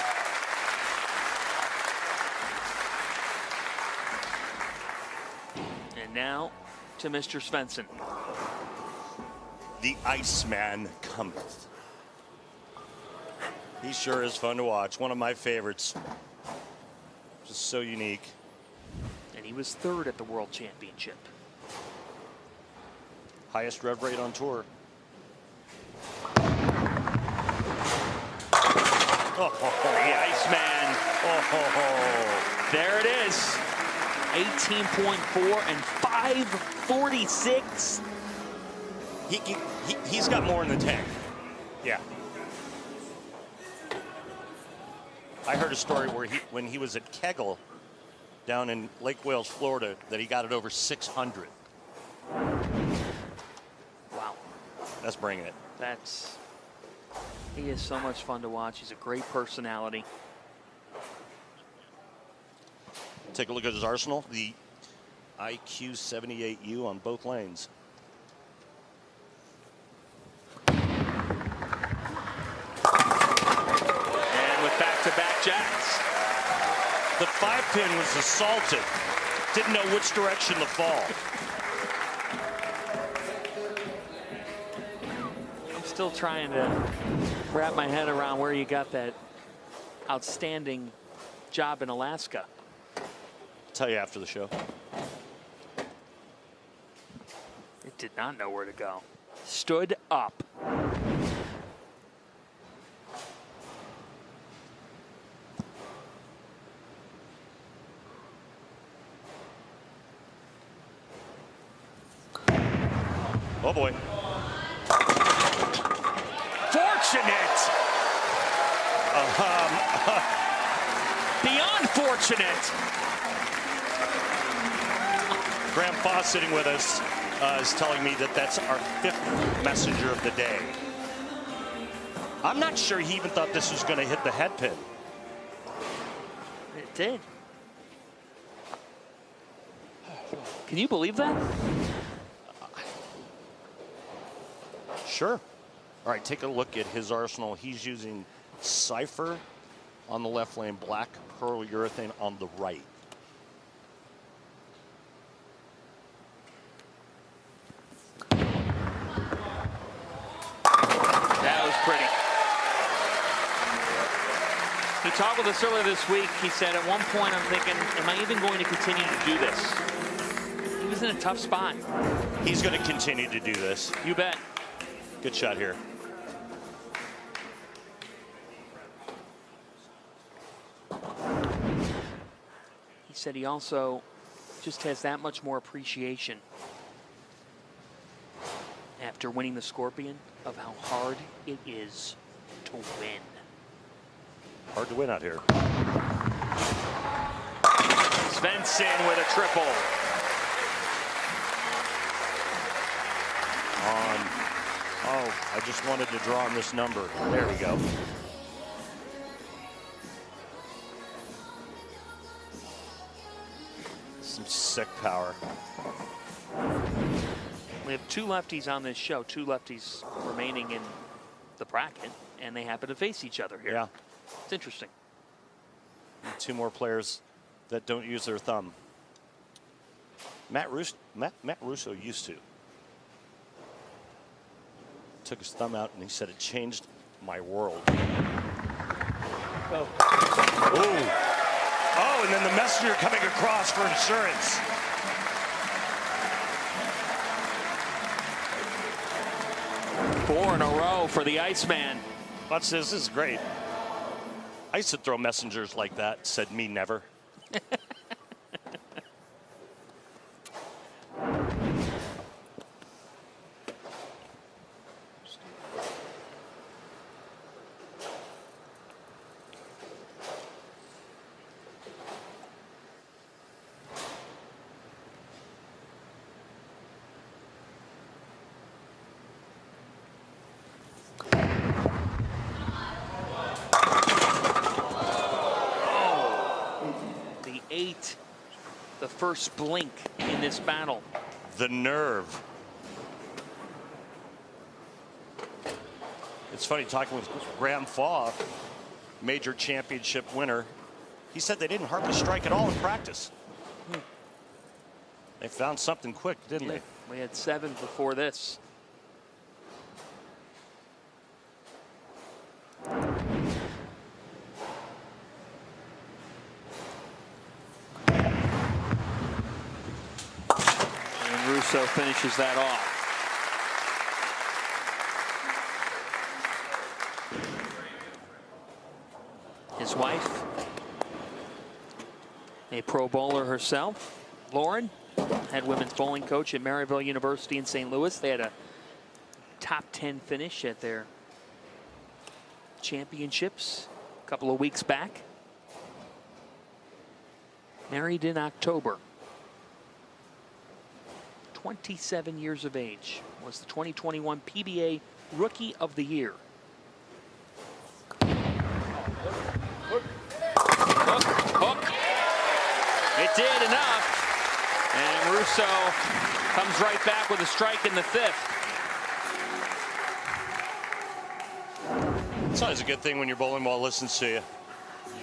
And now to Mr. Svensson. The Iceman cometh. He sure is fun to watch. One of my favorites. Just so unique. And He was third at the World Championship. Highest rev rate on tour. The Iceman. There it is. 18.4 and 546. He's got more in the tank. Yeah. I heard a story where when he was at Kegel down in Lake Wales, Florida, that he got it over 600. Wow. That's bringing it. He is so much fun to watch. He's a great personality. Take a look at his arsenal. The IQ 78U on both lanes. And with back-to-back jacks. The 5-pin was assaulted. Didn't know which direction to fall. I'm still trying to wrap my head around where you got that outstanding job in Alaska. I'll tell you after the show. It did not know where to go. Stood up. Oh boy. Fortunate. Beyond fortunate. Graham Foss sitting with us is telling me that that's our 5th messenger of the day. I'm not sure he even thought this was going to hit the head pin. It did. Can you believe that? Sure. All right, take a look at his arsenal. He's using Cypher on the left lane, black pearl urethane on the right. That was pretty. He talked with us earlier this week. He said at one point, I'm thinking, am I even going to continue to do this? He was in a tough spot. He's going to continue to do this. You bet. Good shot here. He said he also just has that much more appreciation after winning the Scorpion of how hard it is to win. Hard to win out here. Svensson with a triple. Oh, I just wanted to draw on this number. There we go. Some sick power. We have 2 lefties on this show, 2 lefties remaining in the bracket, and they happen to face each other here. Yeah. It's interesting. And 2 more players that don't use their thumb. Matt Russo used to. Took his thumb out and he said it changed my world. Oh. Ooh. Oh, and then the messenger coming across for insurance. Four in a row for the Iceman. Watch this. This is great. I used to throw messengers like that. Said me never. The first blink in this battle. The nerve. It's funny talking with Graham Faw, major championship winner. He said they didn't hardly strike at all in practice. They found something quick, didn't they? We had 7 before this. Russo finishes that off. His wife, a Pro Bowler herself, Lauren, head women's bowling coach at Maryville University in St. Louis. They had a top 10 finish at their championships a couple of weeks back. Married in October. 27 years of age. Was the 2021 PBA Rookie of the Year. Hook. It did enough. And Russo comes right back with a strike in the 5th. It's always a good thing when your bowling ball listens to you.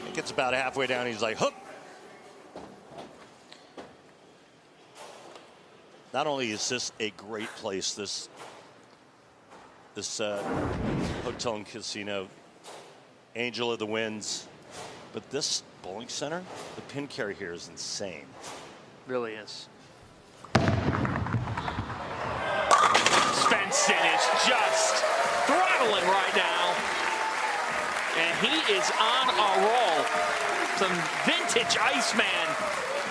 It gets about halfway down, he's like, hook. Not only is this a great place, this hotel and casino, Angel of the Winds, but this bowling center, the pin carry here is insane. Really is. Svensson is just throttling right now. And he is on a roll. Some vintage Iceman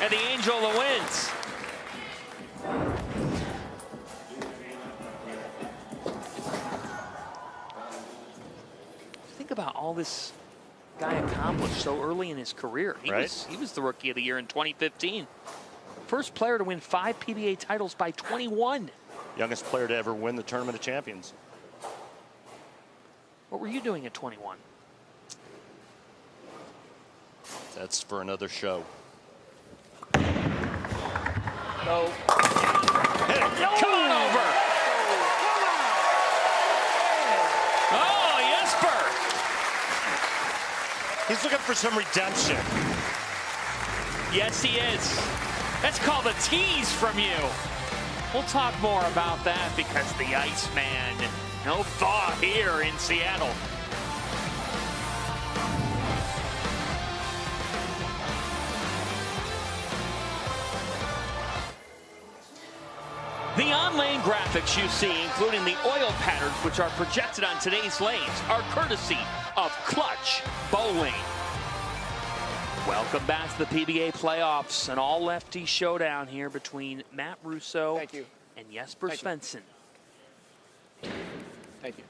at the Angel of the Winds. Think about all this guy accomplished so early in his career. He was the Rookie of the Year in 2015. First player to win 5 PBA titles by 21. Youngest player to ever win the Tournament of Champions. What were you doing at 21? That's for another show. No. Hit it. Come on over. Oh, Jesper. He's looking for some redemption. Yes, he is. That's called a tease from you. We'll talk more about that because the Iceman, no thaw here in Seattle. The on-lane graphics you see, including the oil patterns which are projected on today's lanes, are courtesy of Clutch Bowling. Welcome back to the PBA playoffs, an all-lefty showdown here between Matt Russo and Jesper Svensson. Thank you.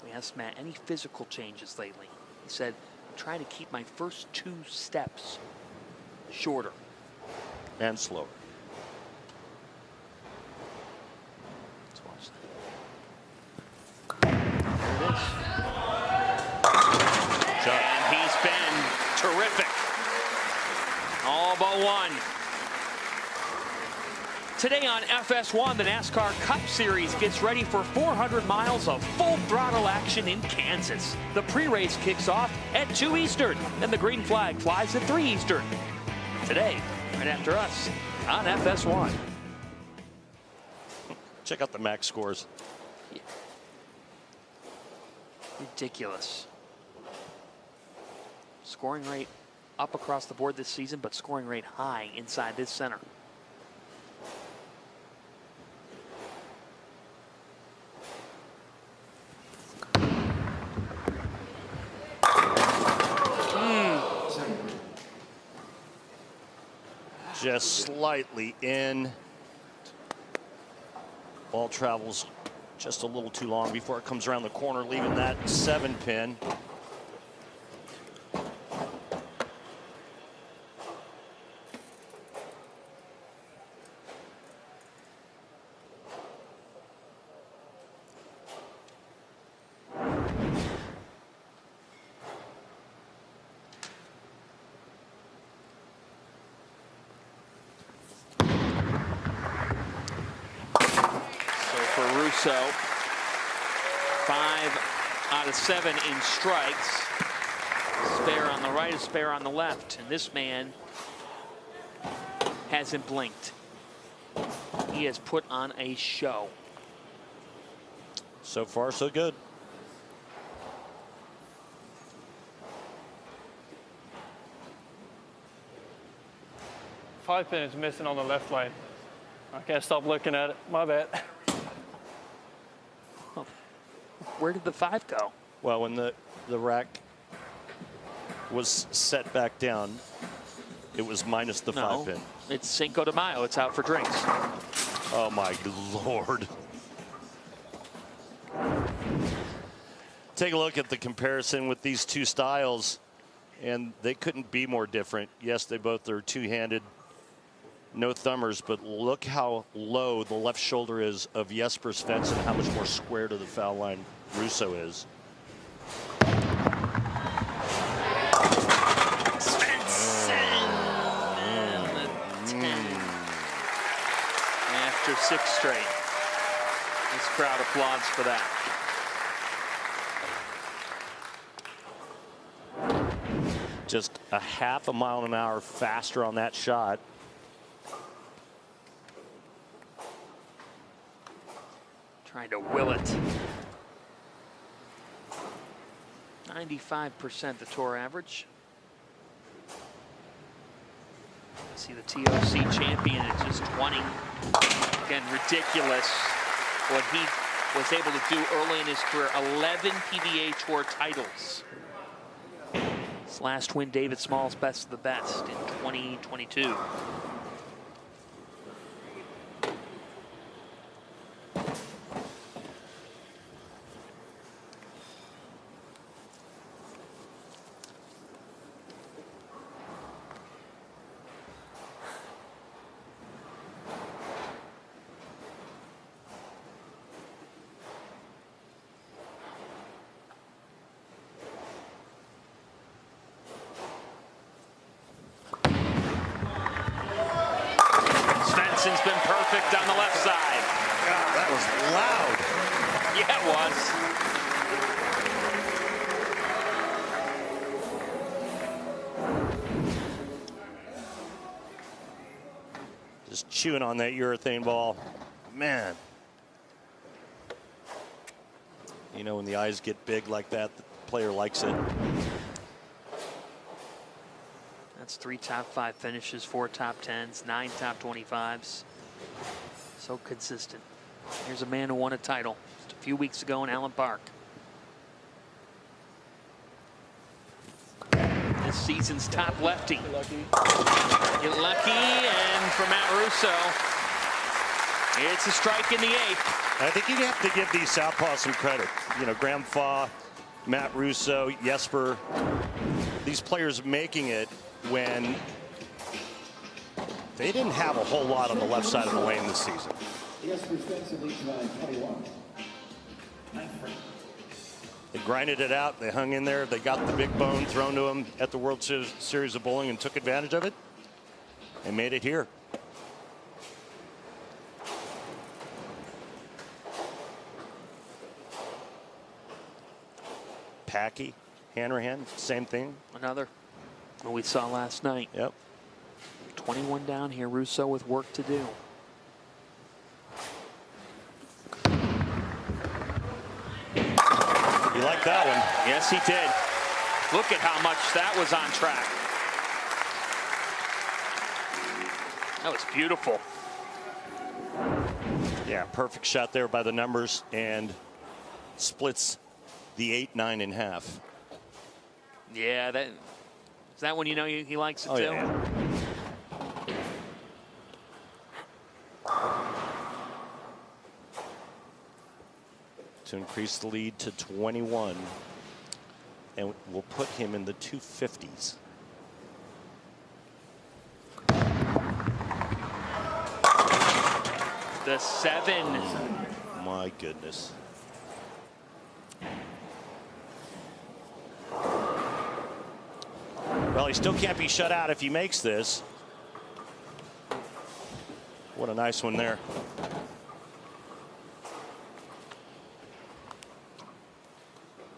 We asked Matt any physical changes lately. He said, I'm trying to keep my first 2 steps shorter. And slower. Let's watch that. There it is. And he's been terrific. All but one. Today on FS1, the NASCAR Cup Series gets ready for 400 miles of full throttle action in Kansas. The pre-race kicks off at 2 Eastern, and the green flag flies at 3 Eastern. Today, right after us on FS1. Check out the max scores. Yeah. Ridiculous. Scoring rate up across the board this season, but scoring rate high inside this center. Just slightly in. Ball travels just a little too long before it comes around the corner, leaving that 7 pin. So 5 out of 7 in strikes. Spare on the right, a spare on the left. And this man hasn't blinked. He has put on a show. So far, so good. 5-pin is missing on the left lane. I can't stop looking at it. My bad. Where did the 5 go? Well, when the rack was set back down, it was minus the 5-pin. It's Cinco de Mayo. It's out for drinks. Oh, my Lord. Take a look at the comparison with these two styles, and they couldn't be more different. Yes, they both are two-handed, no thumbers, but look how low the left shoulder is of Jesper Svensson, how much more square to the foul line Russo is. After 6 straight. This crowd applauds for that. Just a half a mile an hour faster on that shot. Trying to will it. 95% the tour average. See the TOC champion at just 20. Again, ridiculous what he was able to do early in his career. 11 PBA Tour titles. His last win, David Small's best of the best in 2022. Svensson's been perfect on the left side. God, that was loud. Yeah, it was. Just chewing on that urethane ball. Man. You know, when the eyes get big like that, the player likes it. That's 3 top 5 finishes, 4 top 10s, 9 top 25s. So consistent. Here's a man who won a title just a few weeks ago in Allen Park. This season's top lefty. Get lucky. And for Matt Russo, it's a strike in the 8th. I think you have to give these southpaws some credit. You know, Graham Faw, Matt Russo, Jesper, these players making it when they didn't have a whole lot on the left side of the lane this season. They grinded it out. They hung in there. They got the big bone thrown to them at the World Series of Bowling and took advantage of it. They made it here. Packy, Hanrahan, same thing. Another. What we saw last night. Yep. 21 down here. Russo with work to do. You like that one? Yes, he did. Look at how much that was on track. That was beautiful. Yeah, perfect shot there by the numbers and splits the 8-9 in half. Yeah, that is that when you know he likes it too. Yeah. To increase the lead to 21, and we'll put him in the 250s. The 7. My goodness. Well, he still can't be shut out if he makes this. What a nice one there.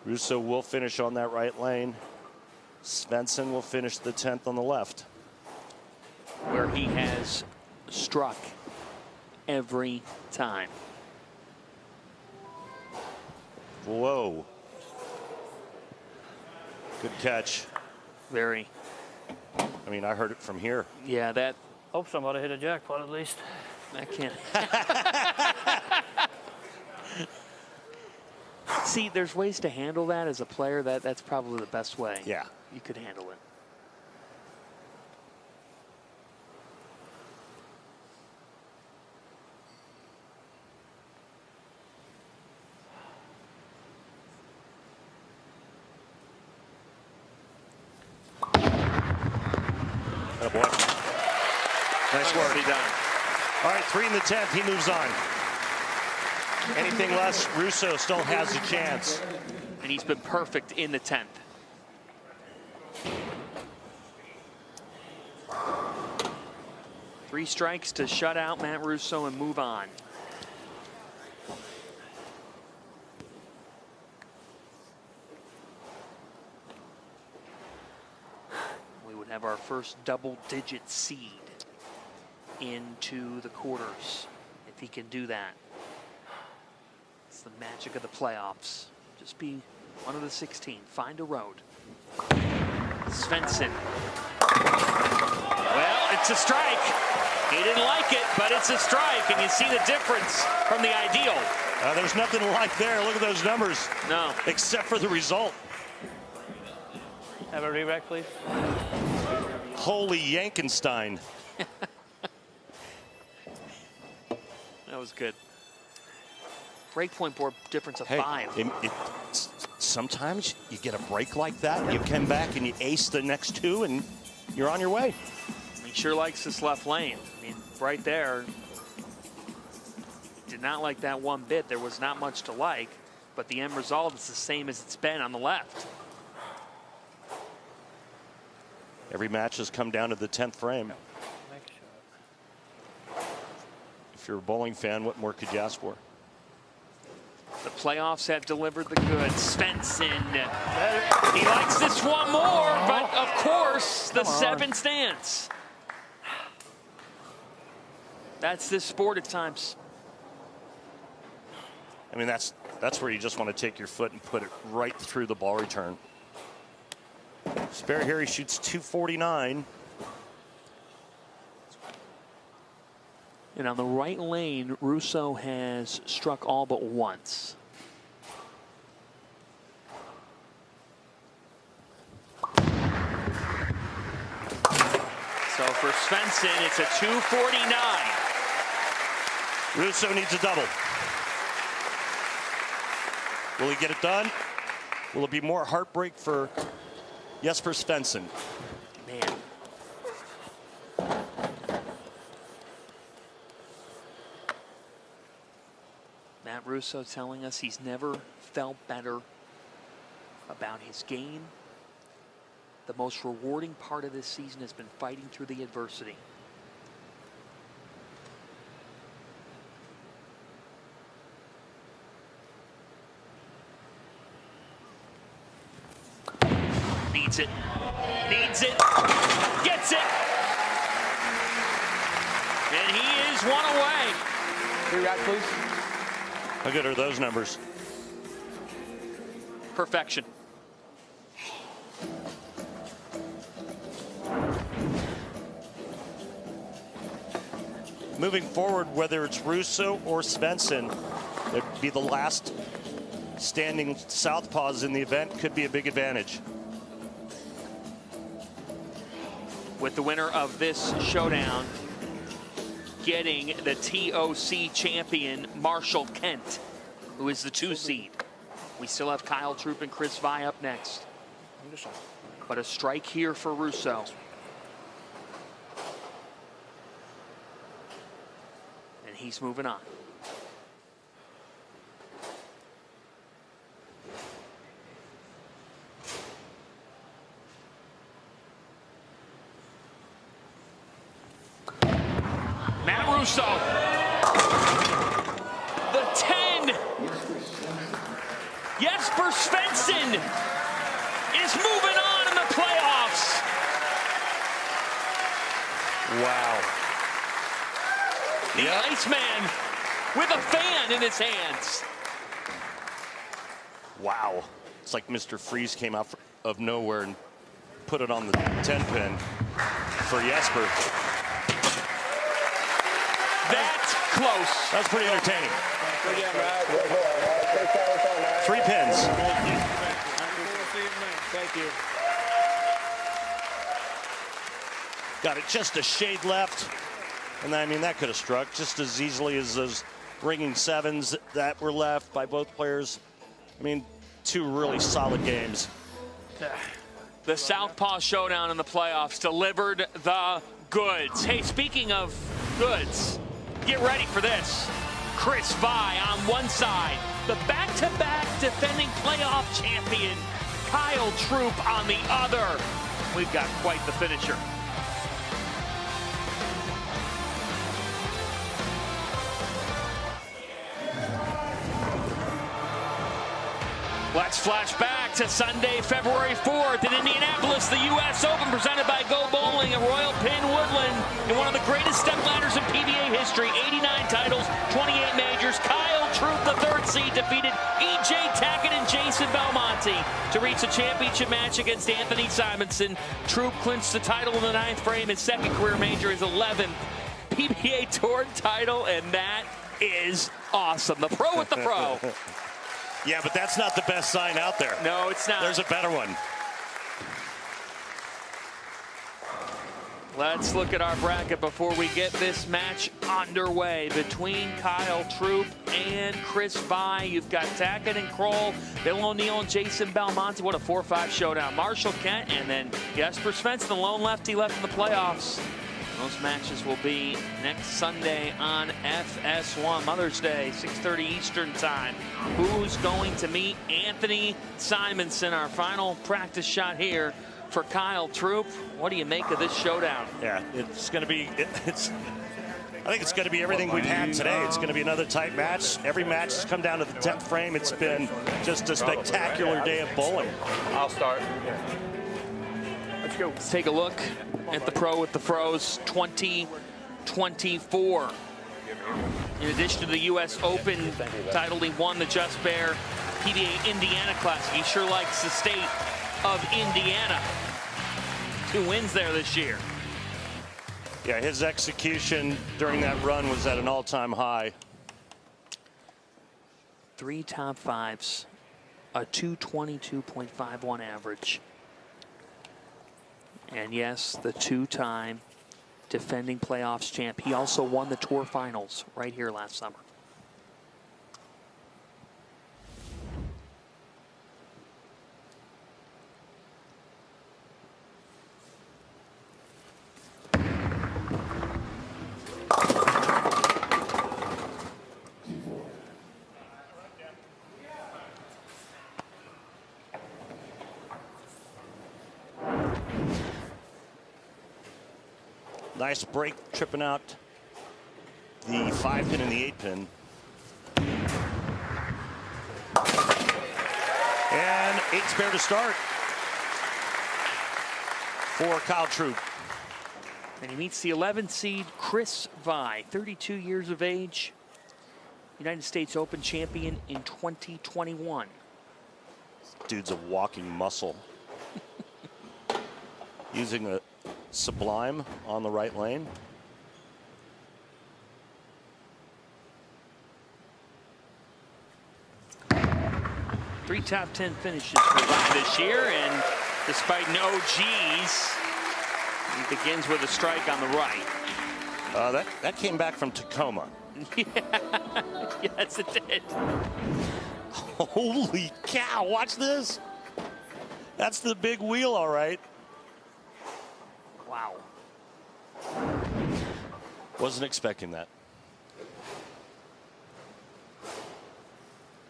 Russo will finish on that right lane. Svensson will finish the 10th on the left. Where he has struck every time. Whoa. Good catch. Very. I mean, I heard it from here. Yeah, that. Hope somebody hit a jackpot at least. That can't. See, there's ways to handle that as a player. That's probably the best way. Yeah. You could handle it. Boy. Nice work. Nicely done. All right, 3 in the 10th. He moves on. Anything less, Russo still has a chance. And he's been perfect in the 10th. Three strikes to shut out Matt Russo and move on. We would have our first double-digit seed into the quarters, if he can do that. It's the magic of the playoffs. Just be one of the 16. Find a road. Svensson. Well, it's a strike. He didn't like it, but it's a strike, and you see the difference from the ideal. There's nothing to like there. Look at those numbers. No. Except for the result. Have a re-rack, please. Holy Yankenstein. That was good. Breakpoint board difference of 5. Sometimes you get a break like that, you come back and you ace the next 2, and you're on your way. He sure likes this left lane. I mean, right there, did not like that one bit. There was not much to like, but the end result is the same as it's been on the left. Every match has come down to the 10th frame. If you're a bowling fan, what more could you ask for? The playoffs have delivered the goods. Svensson, he likes this one more, but of course, the 7 stance. That's this sport at times. I mean, that's where you just want to take your foot and put it right through the ball return. Spare here, he shoots 249. And on the right lane, Russo has struck all but once. So for Svensson, it's a 249. Russo needs a double. Will he get it done? Will it be more heartbreak for Jesper Svensson? Man. Matt Russo telling us he's never felt better about his game. The most rewarding part of this season has been fighting through the adversity. Needs it. Needs it. Gets it. And he is one away. Re-rack, please. How good are those numbers? Perfection. Moving forward, whether it's Russo or Svensson, it'd be the last standing southpaws in the event, could be a big advantage. With the winner of this showdown getting the TOC champion, Marshall Kent, who is the 2 seed. We still have Kyle Troop and Chris Vi up next. But a strike here for Russo. And he's moving on. Matt Russo. The 10. Jesper Svensson is moving on in the playoffs. Wow. The Iceman with a fan in his hands. Wow. It's like Mr. Freeze came out of nowhere and put it on the 10-pin for Jesper. That's close. That's pretty entertaining. 3 pins. Thank you. Got it just a shade left. And I mean, that could have struck just as easily as those ringing 7s that were left by both players. I mean, 2 really solid games. The Southpaw Showdown in the playoffs delivered the goods. Hey, speaking of goods, get ready for this. Chris Vi on one side, the back-to-back defending playoff champion, Kyle Troup on the other. We've got quite the finisher. Let's flash back to Sunday, February 4th in Indianapolis, the U.S. Open presented by Go Bowling at Royal Pin Woodland. In one of the greatest step ladders in PBA history, 89 titles, 28 majors, Kyle Troup, the 3rd seed, defeated E.J. Tackett and Jason Belmonte to reach a championship match against Anthony Simonson. Troup clinched the title in the 9th frame, his 2nd career major, his 11th PBA Tour title, and that is awesome. The pro with the pro. Yeah, but that's not the best sign out there. No, it's not. There's a better one. Let's look at our bracket before we get this match underway between Kyle Troup and Chris Vi. You've got Tackett and Kroll, Bill O'Neill and Jason Belmonte. What a 4-5 showdown. Marshall Kent and then Jesper Svensson, the lone lefty left in the playoffs. Those matches will be next Sunday on FS1, Mother's Day, 6:30 Eastern Time. Who's going to meet Anthony Simonson? Our final practice shot here for Kyle Troup. What do you make of this showdown? Yeah, it's going to be, I think it's going to be everything we've had today. It's going to be another tight match. Every match has come down to the 10th frame. It's been just a spectacular day of bowling. I'll start. Let's go. Let's take a look at the Pro with the Pros 2024. In addition to the U.S. Open title, he won the Just Bear PBA Indiana Classic. He sure likes the state of Indiana. 2 wins there this year. Yeah, his execution during that run was at an all-time high. 3 top 5s, a 222.51 average. And yes, the 2-time defending playoffs champ. He also won the Tour Finals right here last summer. Nice break, tripping out the 5-pin and the 8-pin. And 8 spare to start for Kyle Troup. And he meets the 11th seed, Chris Vi, 32 years of age, United States Open champion in 2021. Dude's a walking muscle. Using a Sublime on the right lane. Three top 10 finishes for Vi this year, and despite no G's, he begins with a strike on the right. That came back from Tacoma. Yes, it did. Holy cow, watch this. That's the big wheel, all right. Wow. Wasn't expecting that.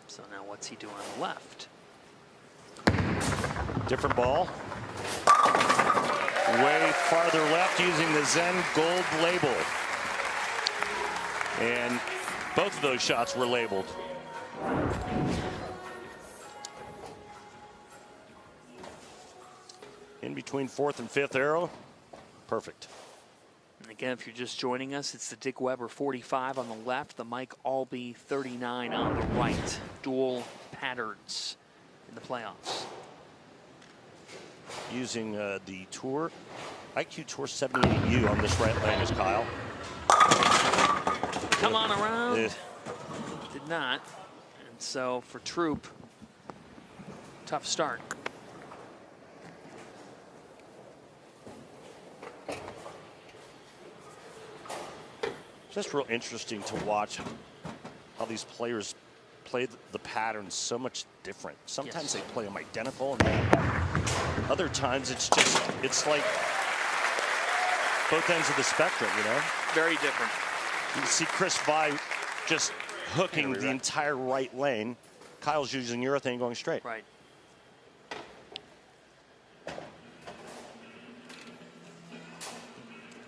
So now what's he doing on the left? Different ball. Way farther left using the Zen Gold label. And both of those shots were labeled. In between 4th and 5th arrow. Perfect. And again, if you're just joining us, it's the Dick Weber 45 on the left, the Mike Albee 39 on the right. Dual patterns. in the playoffs. Using the Tour, IQ Tour 78U on this right lane is Kyle. Come on around. Did not. And so for Troop, tough start. Just real interesting to watch how these players play the patterns so much different. Sometimes they play them identical, and then other times it's like both ends of the spectrum, you know? Very different. You can see Chris Vi just hooking the entire right lane. Kyle's using urethane going straight. Right.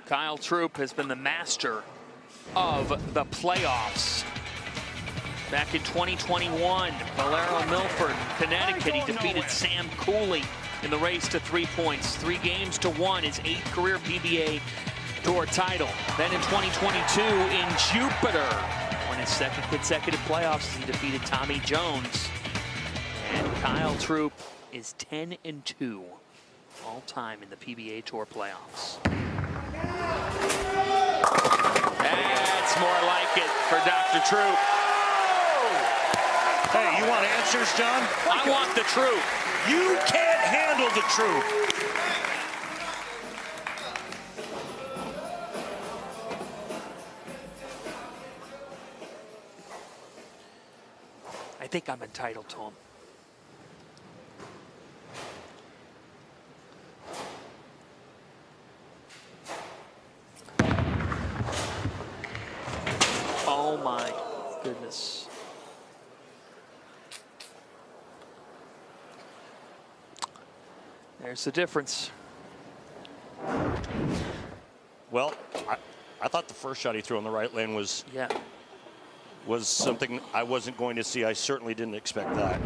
Kyle Troop has been the master of the playoffs. Back in 2021, Valero Milford, Connecticut, he defeated Sam Cooley in the race to 3 points. 3 games to 1, his 8th career PBA Tour title. Then in 2022 in Jupiter, won his 2nd consecutive playoffs as he defeated Tommy Jones. And Kyle Troop is 10-2 all time in the PBA Tour playoffs. That's more like it for Dr. Troop. Hey, you want answers, John? I want the truth. You can't handle the truth. I think I'm entitled to him. Oh my goodness. There's the difference. Well, I thought the first shot he threw on the right lane was something I wasn't going to see. I certainly didn't expect that.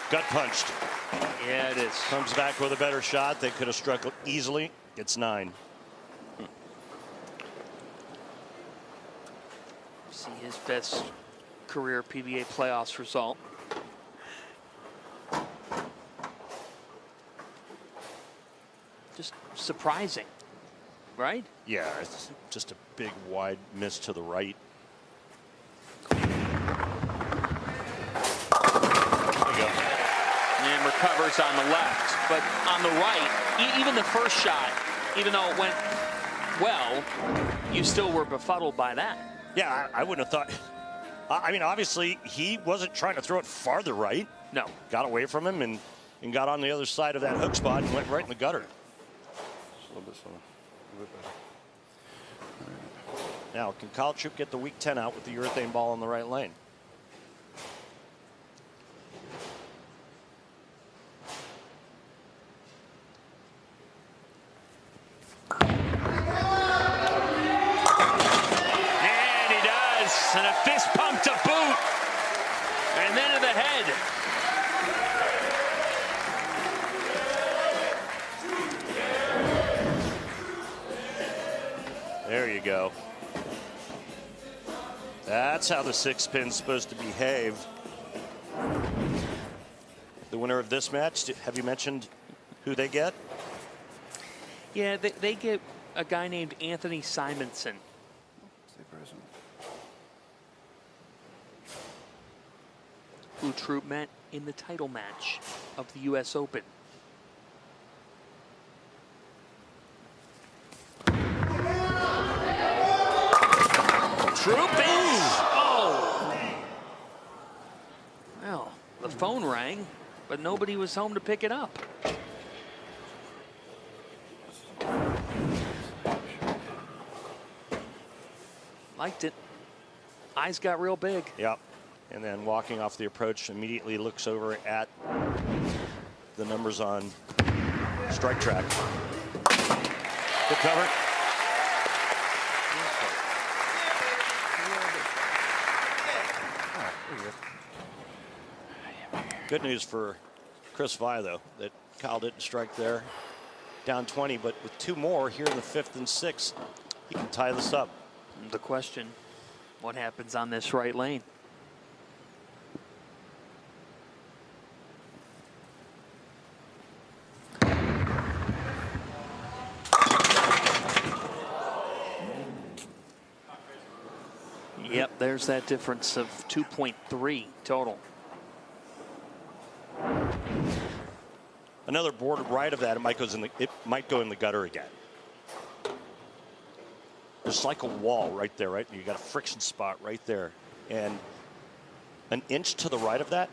Gut punched. Yeah, it is. Comes back with a better shot. They could have struck easily. It's 9. See his best career PBA playoffs result. Just surprising, right? Yeah, it's just a big wide miss to the right. And recovers on the left, but on the right, even the first shot, even though it went well, you still were befuddled by that. Yeah, I wouldn't have thought. I mean, obviously, he wasn't trying to throw it farther right. No. Got away from him and got on the other side of that hook spot and went right in the gutter. Just a little bit slower. A little bit better. Now, can Kyle Troop get the weak 10 out with the urethane ball in the right lane? And a fist pump to boot. And then to the head. There you go. That's how the 6-pin's supposed to behave. The winner of this match, have you mentioned who they get? Yeah, they get a guy named Anthony Simonson. Who Troop met in the title match of the U.S. Open. Troop is, well, the phone rang, but nobody was home to pick it up. Liked it. Eyes got real big. Yep. And then walking off the approach, immediately looks over at the numbers on strike track. Good cover. Good news for Chris Vi, though, that Kyle didn't strike there. Down 20, but with 2 more here in the 5th and 6th, he can tie this up. The question, what happens on this right lane? Yep, there's that difference of 2.3 total. Another board right of that, it might go in the gutter again. There's like a wall right there, right? You got a friction spot right there. And an inch to the right of that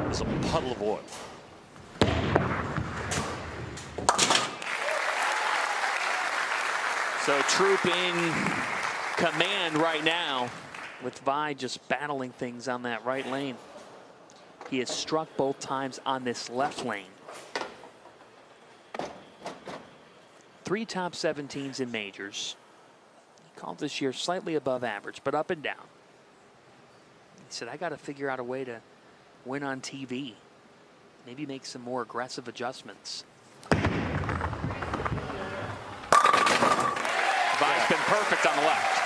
is a puddle of oil. So Troop in command right now, with Vi just battling things on that right lane. He has struck both times on this left lane. 3 top 17s in majors. He called this year slightly above average, but up and down. He said, I got to figure out a way to win on TV. Maybe make some more aggressive adjustments. Vi's been perfect on the left.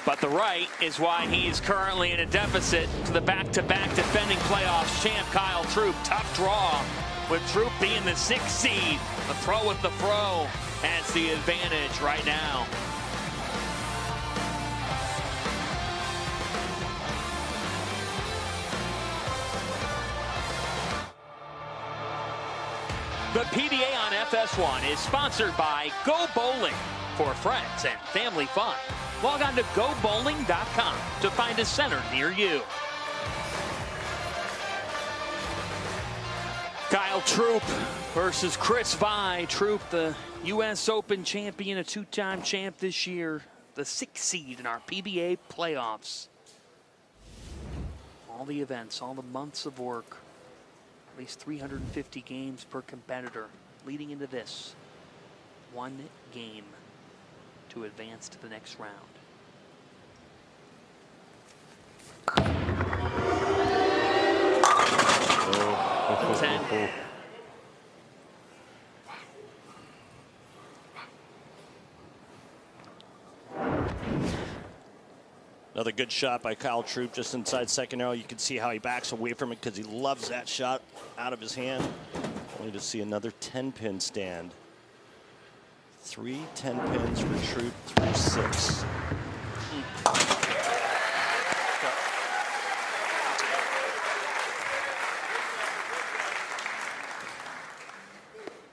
But the right is why he is currently in a deficit to the back-to-back defending playoffs champ Kyle Troop. Tough draw with Troop being the 6th seed. The pro with the fro has the advantage right now. The PBA on FS1 is sponsored by Go Bowling for friends and family fun. Log on to gobowling.com to find a center near you. Kyle Troop versus Chris Vi. Troop, the U.S. Open champion, a 2-time champ this year, the 6th seed in our PBA playoffs. All the events, all the months of work, at least 350 games per competitor, leading into this. 1 game to advance to the next round. Oh. 10. Another good shot by Kyle Troop just inside second arrow. You can see how he backs away from it because he loves that shot out of his hand. Only to see another 10-pin stand. 3 10-pins for Troop through 6.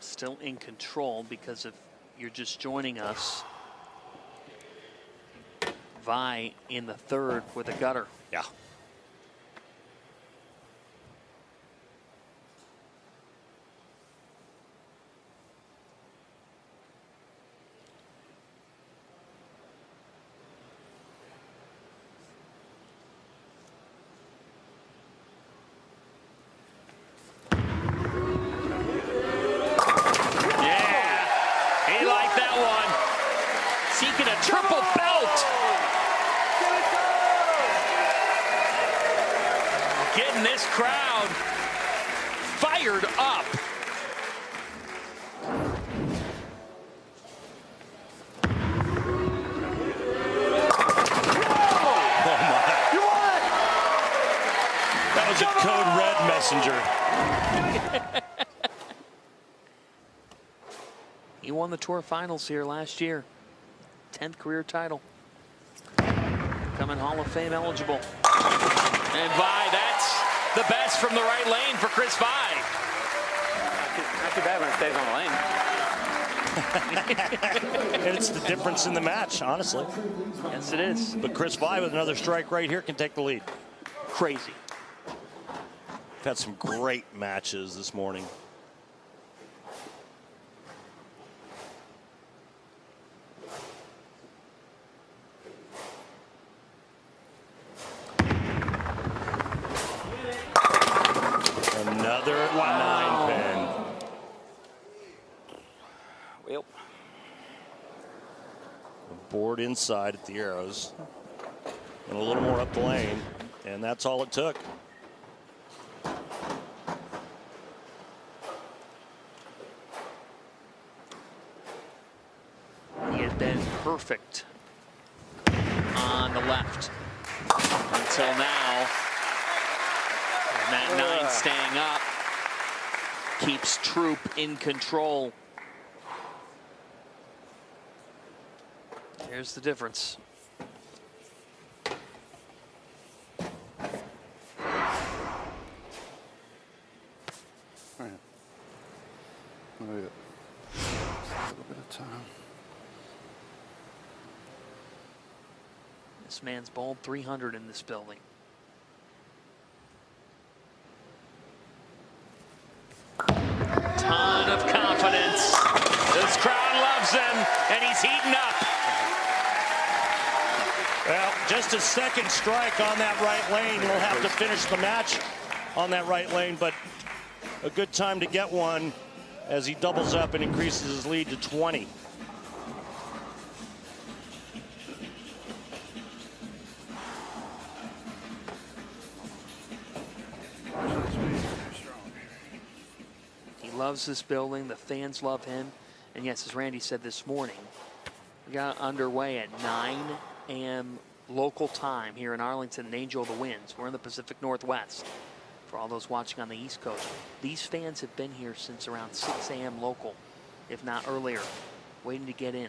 Still in control because if you're just joining us, Vi in the 3rd with a gutter. Yeah. Triple belt. Getting this crowd fired up. That was a code red messenger. He won the Tour Finals here last year. 10th career title. Becoming Hall of Fame eligible. And Vi, that's the best from the right lane for Chris Vi. Not too bad when it stays on the lane. And it's the difference in the match, honestly. Yes, it is. But Chris Vi with another strike right here can take the lead. Crazy. We've had some great matches this morning. Another 9-pin. Well, board inside at the arrows. And a little more up the lane. And that's all it took. He had been perfect on the left until now. And that 9 staying up keeps Troop in control. Here's the difference. All right. Oh, yeah. Just a little bit of time. This man's bowled 300 in this building. Ton of confidence. This crowd loves him, and he's heating up. Well, just a second strike on that right lane. He'll have to finish the match on that right lane, but a good time to get one as he doubles up and increases his lead to 20. He loves this building. The fans love him. And yes, as Randy said this morning, we got underway at 9 a.m. local time here in Arlington and Angel of the Winds. We're in the Pacific Northwest. For all those watching on the East Coast, these fans have been here since around 6 a.m. local, if not earlier, waiting to get in.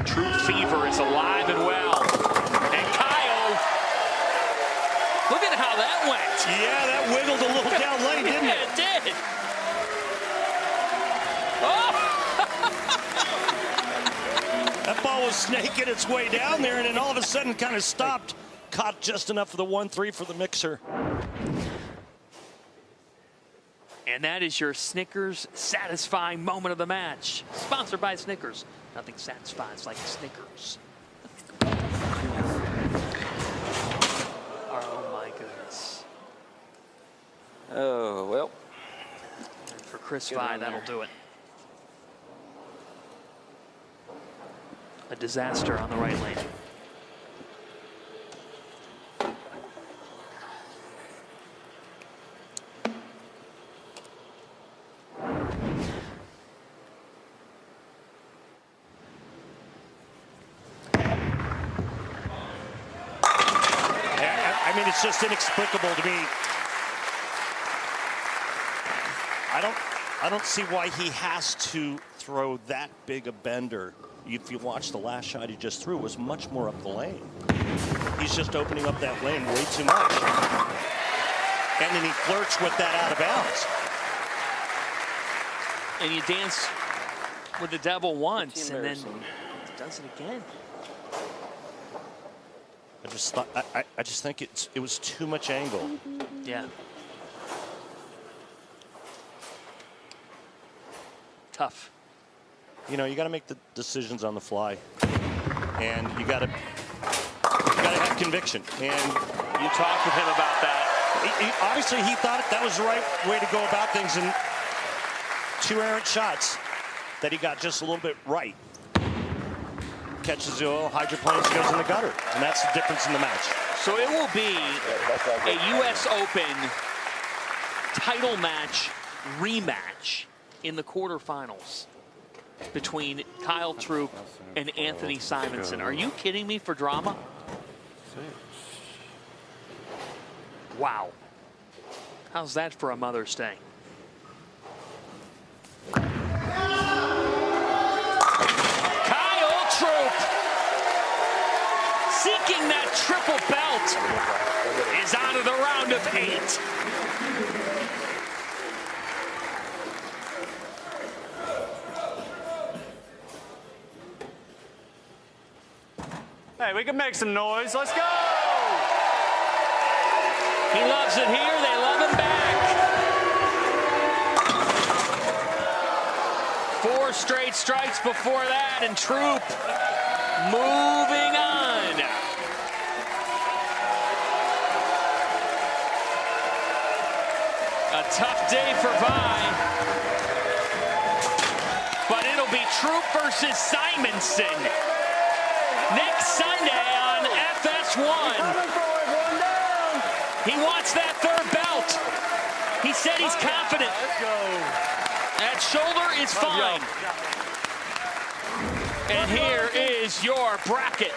True fever is alive and well. And Kyle, look at how that went. Yeah, that wiggled a little down lane, didn't it? Yeah, it did. Oh! That ball was snaking its way down there, and then all of a sudden kind of stopped. Caught just enough for the 1-3 for the mixer. And that is your Snickers satisfying moment of the match. Sponsored by Snickers. Nothing satisfies like Snickers. Oh my goodness. Oh, well. And for Chris Vi, that'll do it. A disaster on the right lane. I mean, it's just inexplicable to me. I don't see why he has to throw that big a bender. If you watch the last shot he just threw, it was much more up the lane. He's just opening up that lane way too much. And then he flirts with that out of bounds. And you dance with the devil once, and then does it again. I just think it was too much angle. Yeah. Tough. You know, you got to make the decisions on the fly, and you got to have conviction. And you talked with him about that. Obviously, he thought that was the right way to go about things, and 2 errant shots that he got just a little bit right. Catches the oil, hydroplanes, goes in the gutter, and that's the difference in the match. So it will be a U.S. Open title match rematch in the quarterfinals between Kyle Troop and Anthony Simonson. Are you kidding me for drama? Wow. How's that for a Mother's Day? Kyle Troop, seeking that triple belt, is on to the round of 8. Hey, we can make some noise. Let's go! He loves it here. They love him back. 4 straight strikes before that, and Troop moving on. A tough day for Vi. But it'll be Troop versus Simonson next Sunday on FS1. He wants that third belt. He said he's confident. That shoulder is fine. And here is your bracket.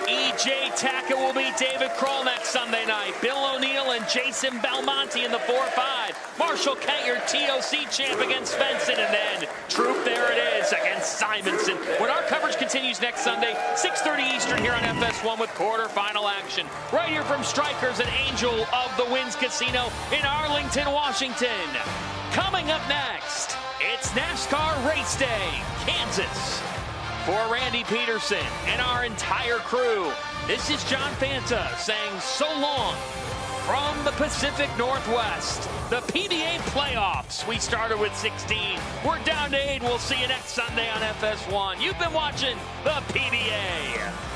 E.J. Tackett will beat David Kroll next Sunday night. Bill O'Neill and Jason Belmonte in the 4-5. Marshall Kent, your TOC champ, against Svensson. And then Troop, there it is, against Simonson. When our coverage continues next Sunday, 6:30 Eastern here on FS1 with quarterfinal action. Right here from Strikers and Angel of the Winds Casino in Arlington, Washington. Coming up next, it's NASCAR Race Day, Kansas. For Randy Pedersen and our entire crew, this is John Fanta saying so long from the Pacific Northwest. The PBA playoffs. We started with 16. We're down to 8. We'll see you next Sunday on FS1. You've been watching the PBA.